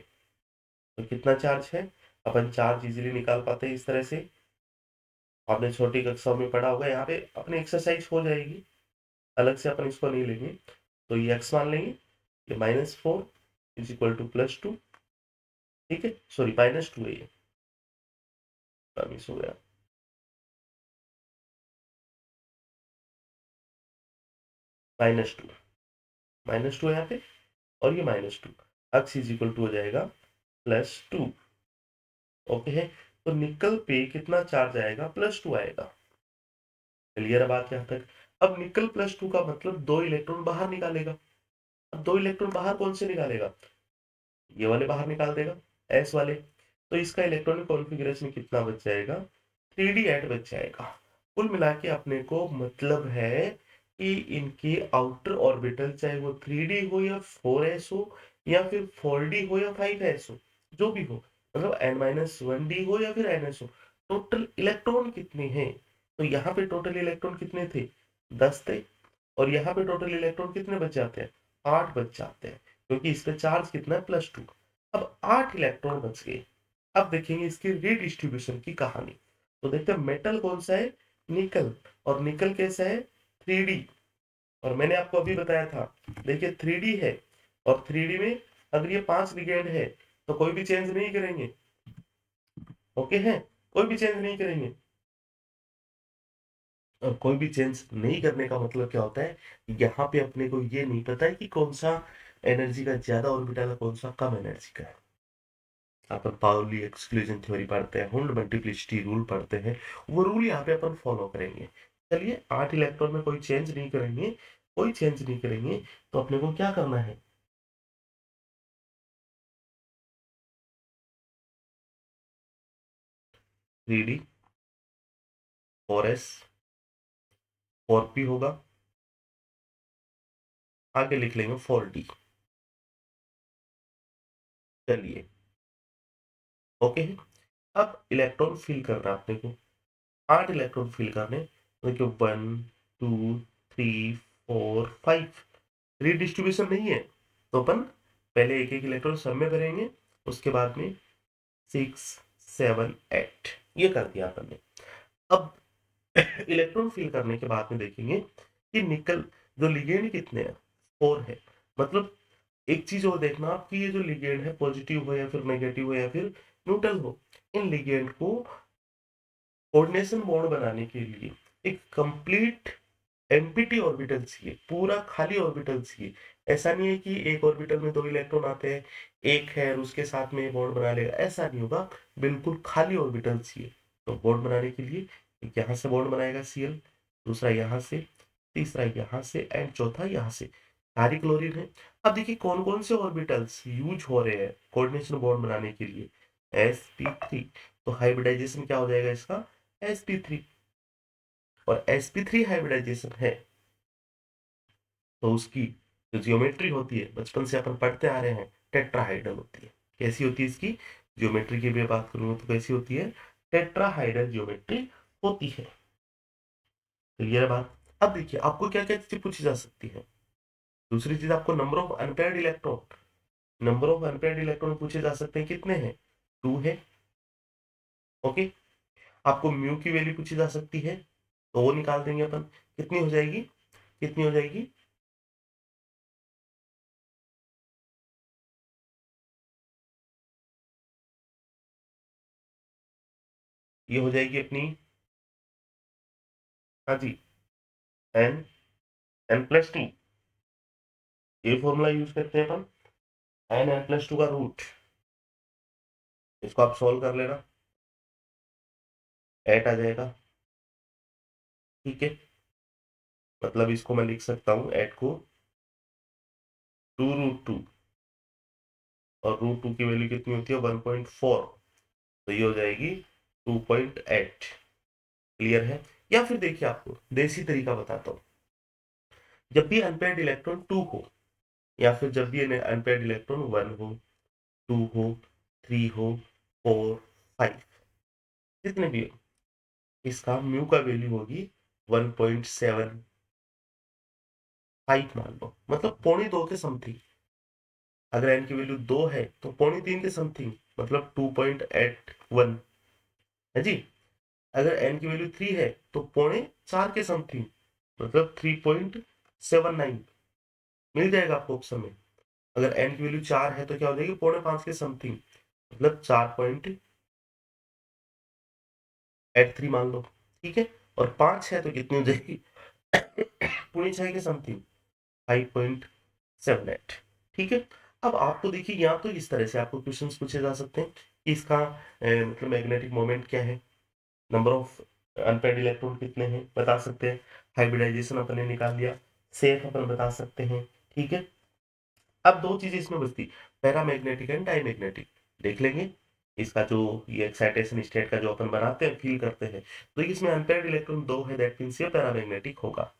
तो कितना चार्ज है अपन चार्ज इजीली निकाल पाते हैं इस तरह से। आपने छोटी कक्षा में पढ़ा होगा, यहाँ पे अपनी एक्सरसाइज हो जाएगी, अलग से अपन इसको नहीं लेंगे। तो ये x मान लेंगे, ये -4 इज इक्वल टू +2। ठीक है, सॉरी -2 है, ये मिस हो गया। -2 -2 यहाँ पे, और ये -2, x इज इक्वल टू हो जाएगा +2। ओके है, तो निकल पे कितना चार्ज आएगा? +2 आएगा। क्लियर है बात यहाँ तक? अब निकल +2 का मतलब 2 इलेक्ट्रॉन बाहर निकालेगा। अब 2 इलेक्ट्रॉन बाहर कौन से निकालेगा? ये वाले बाहर निकाल देगा, एस वाले। तो इसका इलेक्ट्रॉनिक कॉन्फ़िगरेशन कितना बच जाएगा? 3d एट बच जाएगा। कुल मिला के अपने को मतलब है कि इनके आउटर ऑर्बिटल चाहे वो 3d हो या 4s हो या फिर 4d हो या 5s हो, जो भी हो, मतलब n-1d हो या फिर ns हो, टोटल इलेक्ट्रॉन कितने हैं? तो यहाँ पे टोटल इलेक्ट्रॉन कितने थे? 10 थे। और यहाँ पे टोटल इलेक्ट्रॉन कितने बच जाते हैं? 8 बच जाते हैं, क्योंकि इस पे चार्ज कितना है? +2। अब 8 इलेक्ट्रॉन बच गए। अब देखेंगे इसकी रीडिस्ट्रीब्यूशन की कहानी। तो देखते हैं मेटल कौन सा है? निकल। और निकल कैसा है? 3d। और मैंने आपको अभी बताया था, देखिए 3d है, और 3d में अगर ये 5 लिगेंड है तो कोई भी चेंज नहीं करेंगे। ओके है, कोई भी चेंज नहीं करेंगे। और कोई भी चेंज नहीं करने का मतलब क्या होता है? यहाँ पे अपने को ये नहीं पता है कि कौन सा एनर्जी का ज्यादा ऑर्बिटल है, कौन सा कम एनर्जी का है। अपन पाउली एक्सक्लूजन थ्योरी पढ़ते हैं, हुंड मल्टीप्लिसिटी रूल पढ़ते हैं, वो रूल यहाँ पे अपन फॉलो करेंगे। चलिए 8 इलेक्ट्रॉन में कोई चेंज नहीं करेंगे, कोई चेंज नहीं करेंगे, तो अपने को क्या करना है? 3d 4s 4p होगा, आगे लिख लेंगे 4d। चलिए ओके है। अब इलेक्ट्रॉन फिल करना है अपने को, 8 इलेक्ट्रॉन फिल करने। देखिए 1 2 3 4 5, रीडिस्ट्रीब्यूशन नहीं है, तो अपन पहले एक एक इलेक्ट्रॉन सब में भरेंगे, उसके बाद में 6 7 8 ये कर दिया अपन ने। अब इलेक्ट्रॉन फिल करने के बाद में देखेंगे कि निकल जो लिगेंड कितने हैं? 4 है। मतलब एक चीज और देखना आप कि ये जो लिगेंड है पॉजिटिव हो या फिर नेगेटिव हो या फिर न्यूट्रल हो, इन लिगेंड को कोऑर्डिनेशन बॉन्ड बनाने के लिए एक कंप्लीट एम्प्टी ऑर्बिटल चाहिए, पूरा खाली ऑर्बिटल चाहिए। ऐसा नहीं है कि एक ऑर्बिटल में 2 इलेक्ट्रॉन आते हैं, एक है और उसके साथ में बॉन्ड बना लेगा, ऐसा नहीं होगा। बिल्कुल खाली ऑर्बिटल चाहिए। तो बॉन्ड बनाने के लिए एक यहाँ से बॉन्ड बनाएगा Cl, दूसरा यहाँ से, तीसरा यहाँ से एंड चौथा यहाँ से, सारी क्लोरीन है। अब देखिए कौन कौन से ऑर्बिटल्स यूज हो रहे हैं कोऑर्डिनेशन बॉन्ड बनाने के लिए, sp3। तो हाइब्रिडाइजेशन क्या हो जाएगा इसका, sp3। और sp3 हाइब्रिडाइजेशन है तो उसकी जो जियोमेट्री होती है बचपन से अपन पढ़ते आ रहे हैं, टेट्राहाइड्रल होती है। कैसी होती है इसकी जियोमेट्री की भी बात करूंगा तो कैसी होती है, टेट्राहाइड्रल जियोमेट्री होती है। क्लियर बात। अब देखिए आपको क्या क्या चीजें पूछी जा सकती है। दूसरी चीज आपको number of unpaired electron, number of unpaired electron पूछे जा सकते हैं, कितने हैं, 2 है। ओके। आपको म्यू की वैल्यू पूछी जा सकती है तो वो निकाल देंगे अपन, कितनी हो जाएगी, कितनी हो जाएगी, ये हो जाएगी अपनी, हाँ जी, एन, n+2। ये फॉर्मूला यूज करते हैं अपन, n+2 का रूट। इसको आप सॉल्व कर लेना, 8 आ जाएगा। ठीक है, मतलब इसको मैं लिख सकता हूँ 8 को 2√2, और √2 की वैल्यू कितनी होती है 1.4, तो ये हो जाएगी 2.8। क्लियर है। या फिर देखिए आपको देसी तरीका बताता हूँ, जब भी अनपेयर्ड इलेक्ट्रॉन 2 हो, या फिर जब भी अनपेयर्ड इलेक्ट्रॉन 1 हो, 2 हो, 3 हो, 4, 5, जितने भी हो, इसका म्यू का वैल्यू होगी 1.75 मान लो, मतलब 2.25 के समथिंग। अगर एन की वैल्यू 2 है तो 2.25 के समथिंग, मतलब 2.81 है जी। अगर एन की वैल्यू 3 है तो 4.25 के समथिंग, मतलब 3.79 मिल जाएगा आपको ऑप्शन में। अगर एन की वैल्यू 4 है तो क्या हो जाएगी 4.25 के समथिंग, मतलब 4.83 मान लो। ठीक है, और 5 है तो कितनी हो जाएगी 6.5 के समथिंग, 5.78। ठीक है। अब आपको देखिए यहाँ तो इस तरह से आपको क्वेश्चंस पूछे जा सकते हैं कि इसका मतलब मैग्नेटिक मोमेंट क्या है, नंबर ऑफ अनपेयर्ड इलेक्ट्रॉन कितने हैं बता सकते हैं, हाइब्रिडाइजेशन अपन ने निकाल लिया, सेफ अपन बता सकते हैं। ठीक है। अब दो चीजें इसमें बचती, पैरामैग्नेटिक एंड डायमैग्नेटिक, देख लेंगे। इसका जो ये एक्साइटेशन स्टेट का जो अपन बनाते हैं फील करते हैं, तो इसमें अनपेयर्ड इलेक्ट्रॉन 2 है, दैट मींस ये पैरामैग्नेटिक होगा।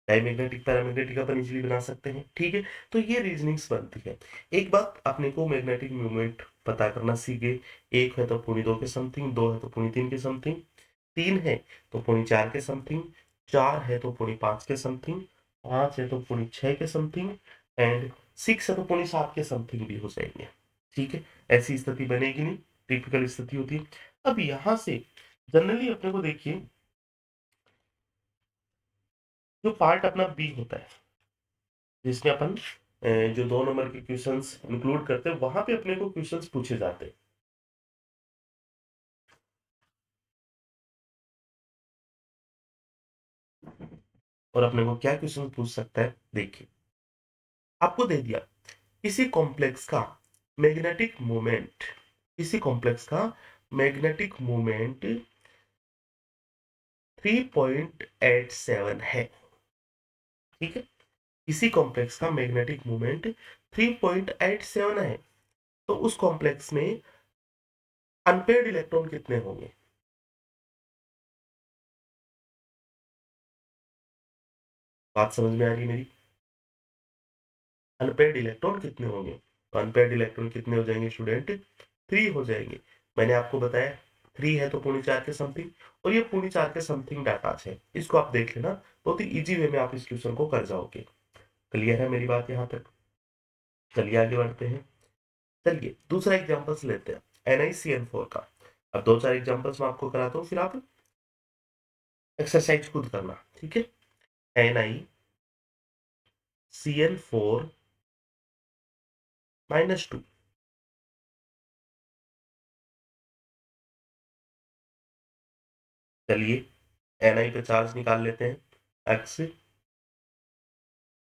डायमैग्नेटिक पैरामैग्नेटिक अपन इजीली बना सकते हैं। ठीक है, तो ये रीजनिंग्स बनती है। एक बात अपने को मैग्नेटिक मूवमेंट पता करना सीख गए, 1 है तो 2.2 के समथिंग, 2 है तो 3.5 के समथिंग, 3 है तो 4.5 के समथिंग, 4 है तो 5.5 के समथिंग, 5 है तो 6.5 के समथिंग, एंड 6 है तो 7.5 के समथिंग भी हो जाएंगे। ठीक है, ऐसी स्थिति बनेगी नहीं, टिपिकल स्थिति होती है। अब यहां से जनरली अपने को देखिए जो पार्ट अपना बी होता है, जिसमें अपन जो 2 नंबर के क्वेश्चंस इंक्लूड करते हैं, वहां पे अपने को क्वेश्चंस पूछे जाते हैं। और अपने को क्या क्वेश्चन पूछ सकता है, देखिए आपको दे दिया किसी कॉम्प्लेक्स का मैग्नेटिक मोमेंट, किसी कॉम्प्लेक्स का मैग्नेटिक मोमेंट 3.87 है। ठीक है, किसी कॉम्प्लेक्स का मैग्नेटिक मोमेंट 3.87 है, तो उस कॉम्प्लेक्स में अनपेयर्ड इलेक्ट्रॉन कितने होंगे। बात समझ में आ रही है मेरी, अनपेयर्ड इलेक्ट्रॉन कितने होंगे, तो अनपेयर्ड इलेक्ट्रॉन कितने हो जाएंगे स्टूडेंट, 3 हो जाएंगे। मैंने आपको बताया 3 है तो 4.5 के समथिंग, और ये 4.5 के समथिंग डाटा है, इसको आप देख लेना, बहुत ही इजी वे में आप इस क्वेश्चन को कर जाओगे। क्लियर है मेरी बात यहाँ तक। चलिए आगे बढ़ते हैं। चलिए दूसरा एग्जाम्पल्स लेते हैं NiCN4 का। अब 2-4 एग्जाम्पल्स मैं आपको कराता हूँ, फिर आप एक्सरसाइज खुद करना। ठीक है, NiCN4-2। चलिए Ni पे चार्ज निकाल लेते हैं, x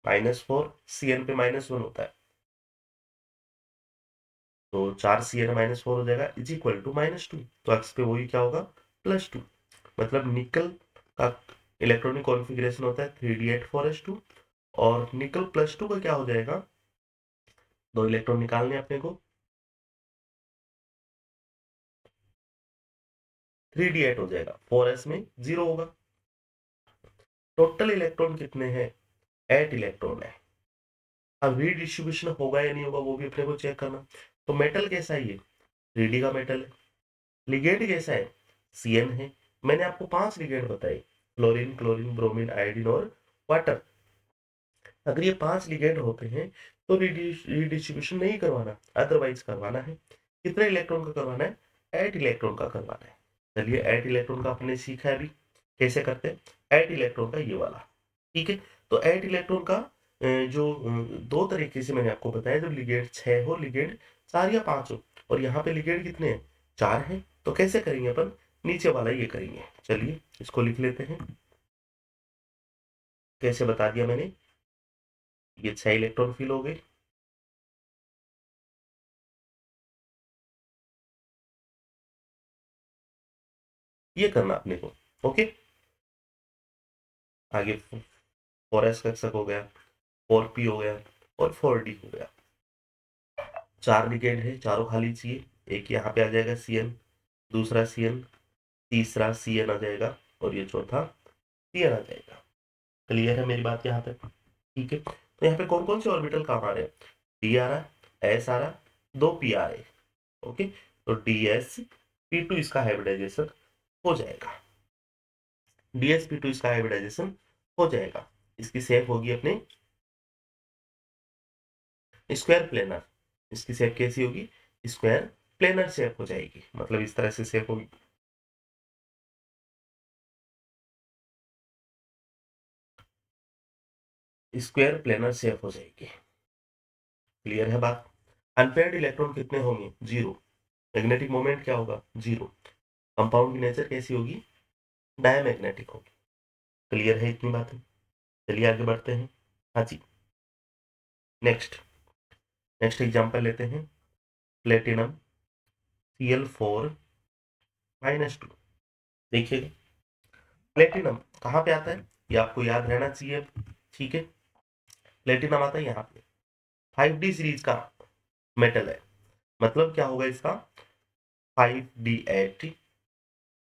-4, Cn पे -1 होता है, तो 4 Cn -4 हो जाएगा इज इक्वल टू -2, तो x पे वही क्या होगा +2। मतलब निकल का इलेक्ट्रॉनिक कॉन्फ़िगरेशन होता है 3d8 4s2 और निकल +2 का क्या हो जाएगा, 2 इलेक्ट्रॉन निकालने अपने को, 3d8 हो जाएगा, 4s में 0 होगा। टोटल इलेक्ट्रॉन कितने हैं, 8 इलेक्ट्रॉन है। अब रीडिस्ट्रीब्यूशन होगा या नहीं होगा वो भी अपने को चेक करना। तो मेटल कैसा है, ये 3D का मेटल है। लिगेंड कैसा है, Cn है। मैंने आपको 5 लिगेंड बताए, फ्लोरीन, क्लोरीन, ब्रोमीन, आयोडीन और वाटर। अगर ये 5 लिगेंड होते हैं तो रीडिस्ट्रीब्यूशन नहीं करवाना, अदरवाइज करवाना है। कितने इलेक्ट्रॉन का करवाना है, 8 इलेक्ट्रॉन का करवाना है। चलिए 8 इलेक्ट्रॉन का आपने सीखा है अभी कैसे करते हैं, 8 इलेक्ट्रॉन का ये वाला, ठीक है। तो 8 इलेक्ट्रॉन का जो दो तरीके से मैंने आपको बताया, जब लिगेंड 6 हो, लिगेंड 4 या 5 हो, और यहाँ पे लिगेंड कितने हैं, 4 हैं। तो कैसे करेंगे अपन, नीचे वाला ये करेंगे। चलिए इसको लिख लेते हैं, कैसे बता दिया मैंने। ये 6 इलेक्ट्रॉन फिल हो गए, ये करना अपने को, ओके। आगे 4s का हो गया, 4p हो गया और 4d हो गया। 4 लिगेंड है, चारों खाली चाहिए। एक यहाँ पे आ जाएगा Cn, दूसरा Cn, तीसरा Cn आ जाएगा और ये चौथा Cn आ जाएगा। क्लियर है मेरी बात यहाँ पे, ठीक है। तो यहाँ पे कौन कौन से ऑर्बिटल काम आ रहे हैं, d आ रहा, s आ रहा, 2p आ रहे, ओके। तो ds इसका हाइब्रिडाइजेशन हो जाएगा, ds इसका हाइब्रिडाइजेशन हो जाएगा। इसकी शेप होगी अपने स्क्वायर प्लेनर। इसकी शेप कैसी होगी, स्क्वायर प्लेनर शेप हो जाएगी, मतलब इस तरह से शेप होगी। स्क्वायर प्लेनर शेप हो जाएगी। क्लियर है बात। अनपेयर्ड इलेक्ट्रॉन कितने होंगे, 0। मैग्नेटिक मोमेंट क्या होगा, 0। कंपाउंड की नेचर कैसी होगी, डायमैग्नेटिक होगी। क्लियर है इतनी बातें। चलिए आगे बढ़ते हैं। हाँ जी, नेक्स्ट नेक्स्ट एग्जांपल लेते हैं। Platinum Cl4-2। देखिए प्लेटिनम कहाँ पे आता है, ये आपको याद रहना चाहिए, ठीक है। प्लेटिनम आता है यहाँ पे, 5D सीरीज का मेटल है। मतलब क्या होगा इसका, 5D8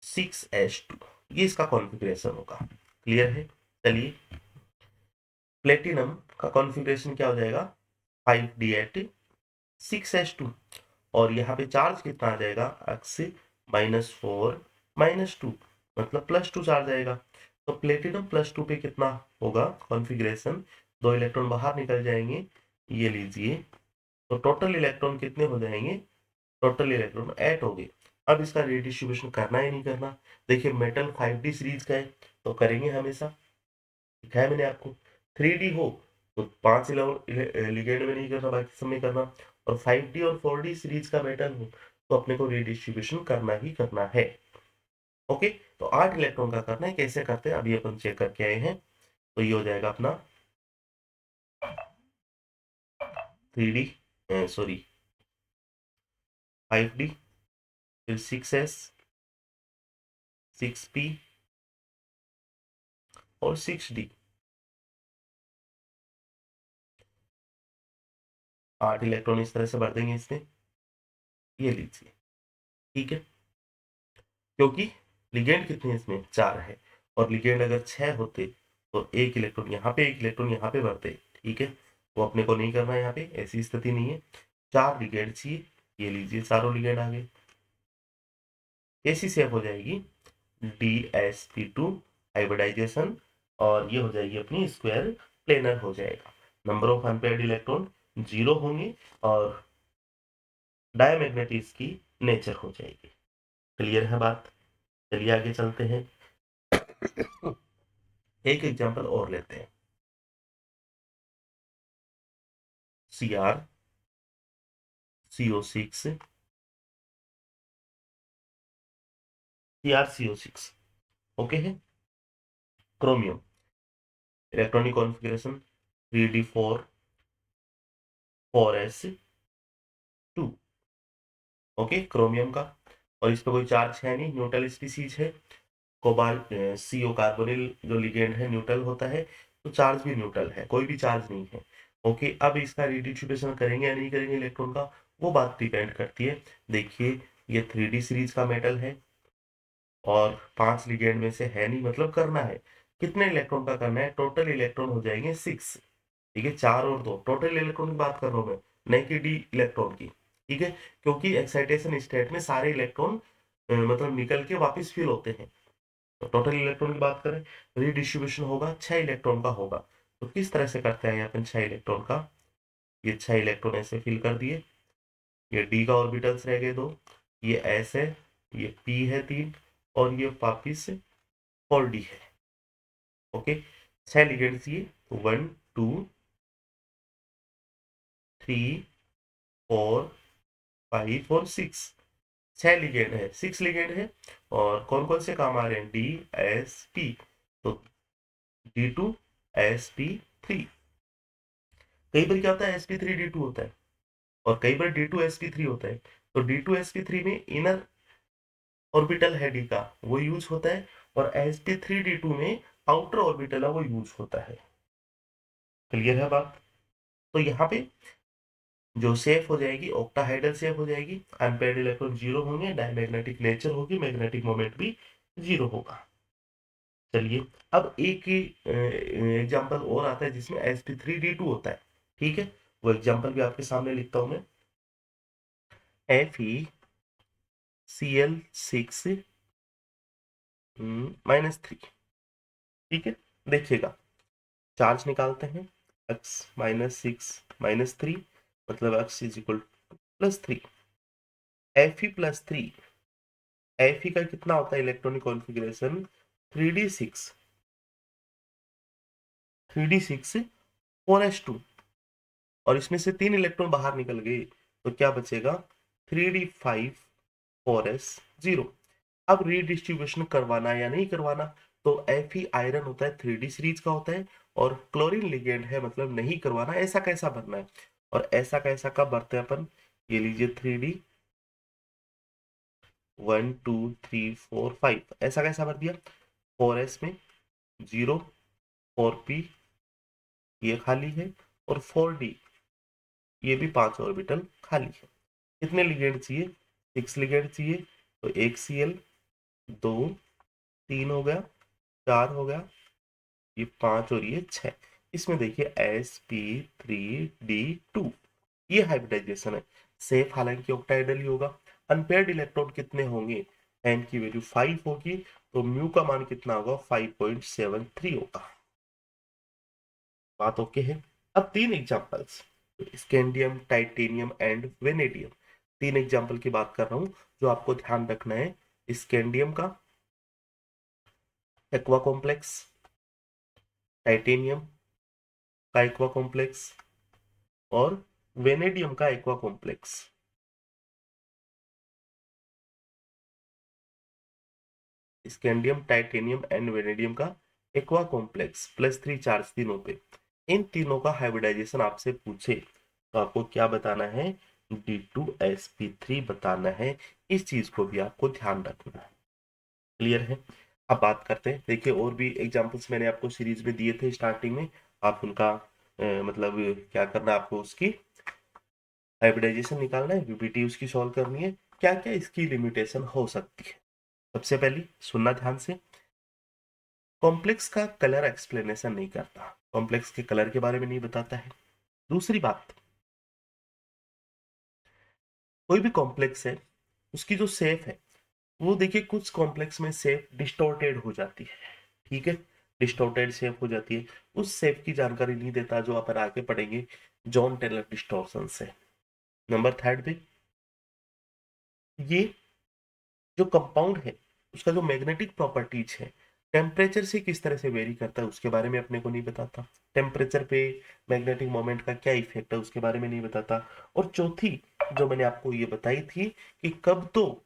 6s2, ये इसका कॉन्फ़िगरेशन होगा। क्लियर है। चलिए प्लेटिनम का कॉन्फ़िगरेशन क्या हो जाएगा, 5D8 6s2, और यहाँ पे चार्ज कितना आ जाएगा, x -4 -2, मतलब +2 चार्ज आएगा। तो प्लेटिनम +2 पे कितना होगा कॉन्फ़िगरेशन, 2 इलेक्ट्रॉन बाहर निकल जाएंगे, ये लीजिए। तो टोटल इलेक्ट्रॉन कितने हो जाएंगे, टोटल इलेक्ट्रॉन 8 हो गए। अब इसका रीडिस्ट्रीब्यूशन करना है नहीं करना, देखिए मेटल 5D सीरीज का है तो करेंगे हमेशा, दिखाया मैंने आपको। 3D हो तो 5 लिगेंड में नहीं करना, बाकी समय करना। और 5D और 4D सीरीज का मेटल हो तो अपने को रीडिस्ट्रीब्यूशन करना ही करना है, ओके। तो 8 इलेक्ट्रॉन का करना है, कैसे करते हैं अभी अपन चेक करके आए हैं। तो ये हो जाएगा अपना 3D, सॉरी 5D, फिर 6s, 6p और 6D। 8 इलेक्ट्रॉन इस तरह से भर देंगे इसमें, ये लीजिए, ठीक है। क्योंकि लिगेंड कितने इसमें 4 है, और लिगेंड अगर 6 होते तो एक इलेक्ट्रॉन यहाँ पे, एक इलेक्ट्रॉन यहाँ पे भरते, ठीक है। वो अपने को नहीं करना, यहाँ पे ऐसी स्थिति नहीं है। 4 लिगेंड चाहिए, ये लीजिए चारों लिगेंड आ गए। ऐसी शेप हो जाएगी dsp2 हाइब्रिडाइजेशन, और ये हो जाएगी अपनी स्क्वायर प्लेनर हो जाएगा। नंबर ऑफ अनपेयर्ड इलेक्ट्रॉन 0 होंगे और डायमैग्नेटिक की नेचर हो जाएगी। क्लियर है बात। चलिए आगे चलते हैं, एक एग्जांपल और लेते हैं। CrCO6, CrCO6, ओके है। Chromium electronic configuration 3d4 4s2, okay. Chromium का, और इस पे कोई चार्ज है नहीं, न्यूट्रल स्पीसीज है। कोबाल्ट CO कार्बोनिल जो लिगेंड है न्यूट्रल होता है, तो चार्ज भी न्यूट्रल है, कोई भी चार्ज नहीं है। ओके, अब इसका रिडिस्ट्रीब्यूशन करेंगे या नहीं करेंगे इलेक्ट्रॉन का, वो बात डिपेंड करती है। देखिए ये 3D सीरीज का मेटल है और 5 लिगेंड में से है नहीं, मतलब करना है। कितने इलेक्ट्रॉन का करना है? टोटल इलेक्ट्रॉन हो जाएंगे 6। ठीक है, 4 और 2 टोटल इलेक्ट्रॉन की बात कर रहा हूं मैं, नहीं कि डी इलेक्ट्रॉन की। ठीक है, क्योंकि एक्साइटेशन स्टेट में सारे इलेक्ट्रॉन मतलब निकल के वापस फिल होते हैं। तो टोटल इलेक्ट्रॉन की बात करें, रिडिस्ट्रीब्यूशन होगा 6 इलेक्ट्रॉन का होगा। तो किस तरह से करते हैं अपन 6 इलेक्ट्रॉन का? ये 6 इलेक्ट्रॉन ऐसे फिल कर दिए, ये डी का ऑर्बिटल्स रह गए 2, ये एस है, ये पी है 3, और ये वापिस 4D है। ओके, 6 लिगेंड्स ये 1 2 3 4 5 और 6, 6 लिगेंड है, 6 लिगेंड है। और कौन कौन से काम आ रहे हैं? DSP, तो D2sp3। कई बार क्या होता है sp3d2 होता है, और कई बार D2sp3 होता है। तो D2sp3 में इनर ऑर्बिटल है डी का, वो यूज होता है, और sp3d2 में आउटर ऑर्बिटल है वो यूज होता है। क्लियर है बात? तो यहाँ पे जो सेफ हो जाएगी, ऑक्टाहाइड्रल सेफ हो जाएगी, अनपेयर्ड इलेक्ट्रॉन जीरो होंगे, डायमैग्नेटिक नेचर होगी, मैग्नेटिक मोमेंट भी जीरो होगा। चलिए, अब एक एग्जांपल और आता है जिसमें sp3d2 होता है। ठीक है, वो एग्जांपल भी आपके सामने लिखता हूं मैं। FeCl6 -3। ठीक है, देखिएगा, चार्ज निकालते हैं, x -6 -3, मतलब x is equal +3। Fe+3, Fe का कितना होता है इलेक्ट्रॉनिक कॉन्फ़िगरेशन? 3d6 4s2, और इसमें से 3 इलेक्ट्रॉन बाहर निकल गए, तो क्या बचेगा? 3d5 4s0। अब रीडिस्ट्रीब्यूशन करवाना या नहीं करवाना, तो Fe आयरन होता है, 3D सीरीज का होता है, और क्लोरीन लिगेंड है, मतलब नहीं करवाना। ऐसा कैसा भरना है, और ऐसा कैसा कब भरते हैं अपन? ये लीजिए 3D 1 2 3 4 5, ऐसा कैसा भर दिया? 4s में 0, 4p ये खाली है, और 4d ये भी 5 ऑर्बिटल खाली है। कितने लिगेंड चाहिए? 6 लिगेंड चाहिए, तो एक Cl, 2 3 हो गया, 4 हो गया, ये 5 और ये 6। इसमें देखिए sp3d2, ये हाइब्रिडाइजेशन है। सेफ हालांकि ऑक्टाइडल ही होगा। अनपेयर्ड इलेक्ट्रॉन कितने होंगे? n की वैल्यू 5 होगी, तो म्यू का मान कितना होगा? 5.73 होगा। बात ओके है? अब 3 examples, scandium, titanium and vanadium. 3 example की बात कर रहा हूं जो आपको ध्यान रखना है। स्कैंडियम का एक्वा कॉम्प्लेक्स, टाइटेनियम का एक्वा कॉम्प्लेक्स, और वेनेडियम का aqua complex. Scandium, titanium and vanadium का एक्वा कॉम्प्लेक्स +3 चार्ज तीनों पे। इन तीनों का हाइब्रिडाइजेशन आपसे पूछे तो आपको क्या बताना है? D2sp3 बताना है। इस चीज को भी आपको ध्यान रखना है। क्लियर है? अब बात करते हैं, देखिए और भी एग्जांपल्स मैंने आपको सीरीज में दिए थे स्टार्टिंग में, आप उनका मतलब क्या करना है आपको, उसकी हाइब्रिडाइजेशन निकालना है, वीबीटी उसकी सॉल्व करनी है, क्या क्या इसकी लिमिटेशन हो सकती है। सबसे पहली सुनना ध्यान से, कॉम्प्लेक्स का कलर एक्सप्लेनेशन नहीं करता, कॉम्प्लेक्स के कलर के बारे में नहीं बताता है। दूसरी बात, कोई भी कॉम्प्लेक्स है उसकी जो शेप है, वो देखिए कुछ कॉम्प्लेक्स में शेप डिस्टॉर्टेड हो जाती है। ठीक है, डिस्टॉर्टेड शेप हो जाती है, उस शेप की जानकारी नहीं देता जो अपन आगे पढ़ेंगे जॉन टेलर डिस्टॉर्शन से। नंबर थर्ड पे, ये जो कंपाउंड है उसका जो मैग्नेटिक प्रॉपर्टीज है टेम्परेचर से किस तरह से वेरी करता है उसके बारे में अपने को नहीं बताता। टेम्परेचर पे मैग्नेटिक मोमेंट का क्या इफेक्ट है उसके बारे में नहीं बताता। और चौथी जो मैंने आपको ये बताई थी कि कब तो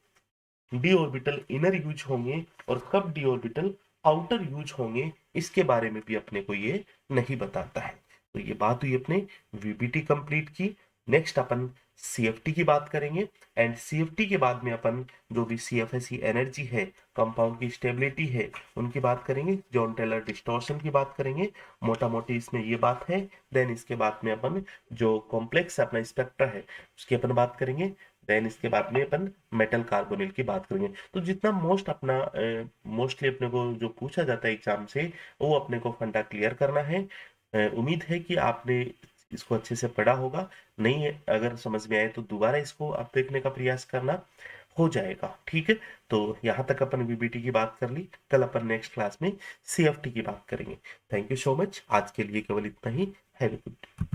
डी ऑर्बिटल इनर यूज होंगे और कब डी ऑर्बिटल आउटर यूज होंगे, इसके बारे में भी अपने को ये नहीं बताता है। तो ये बात हुई अपने वीबीटी कंप्लीट की। नेक्स्ट अपन CFT की बात करेंगे, एंड CFT के बाद में अपन जो भी CFSE एनर्जी है, कंपाउंड की स्टेबिलिटी है, उनकी बात करेंगे। जॉन टेलर डिस्टॉर्शन की बात करेंगे, मोटा मोटी इसमें ये बात है। देन इसके बाद में अपन जो कॉम्प्लेक्स अपना स्पेक्ट्रा है उसकी अपन बात करेंगे। देन इसके बाद में अपन मेटल कार्बोनिल की बात करेंगे। तो जितना मोस्टली अपने को जो पूछा जाता है एग्जाम से, वो अपने को फंडा क्लियर करना है। उम्मीद है कि आपने इसको अच्छे से पढ़ा होगा। नहीं है, अगर समझ में आए तो दोबारा इसको आप देखने का प्रयास करना, हो जाएगा। ठीक है, तो यहाँ तक अपन VBT की बात कर ली। कल अपन नेक्स्ट क्लास में CFT की बात करेंगे। थैंक यू सो मच, आज के लिए केवल इतना ही। Have a good.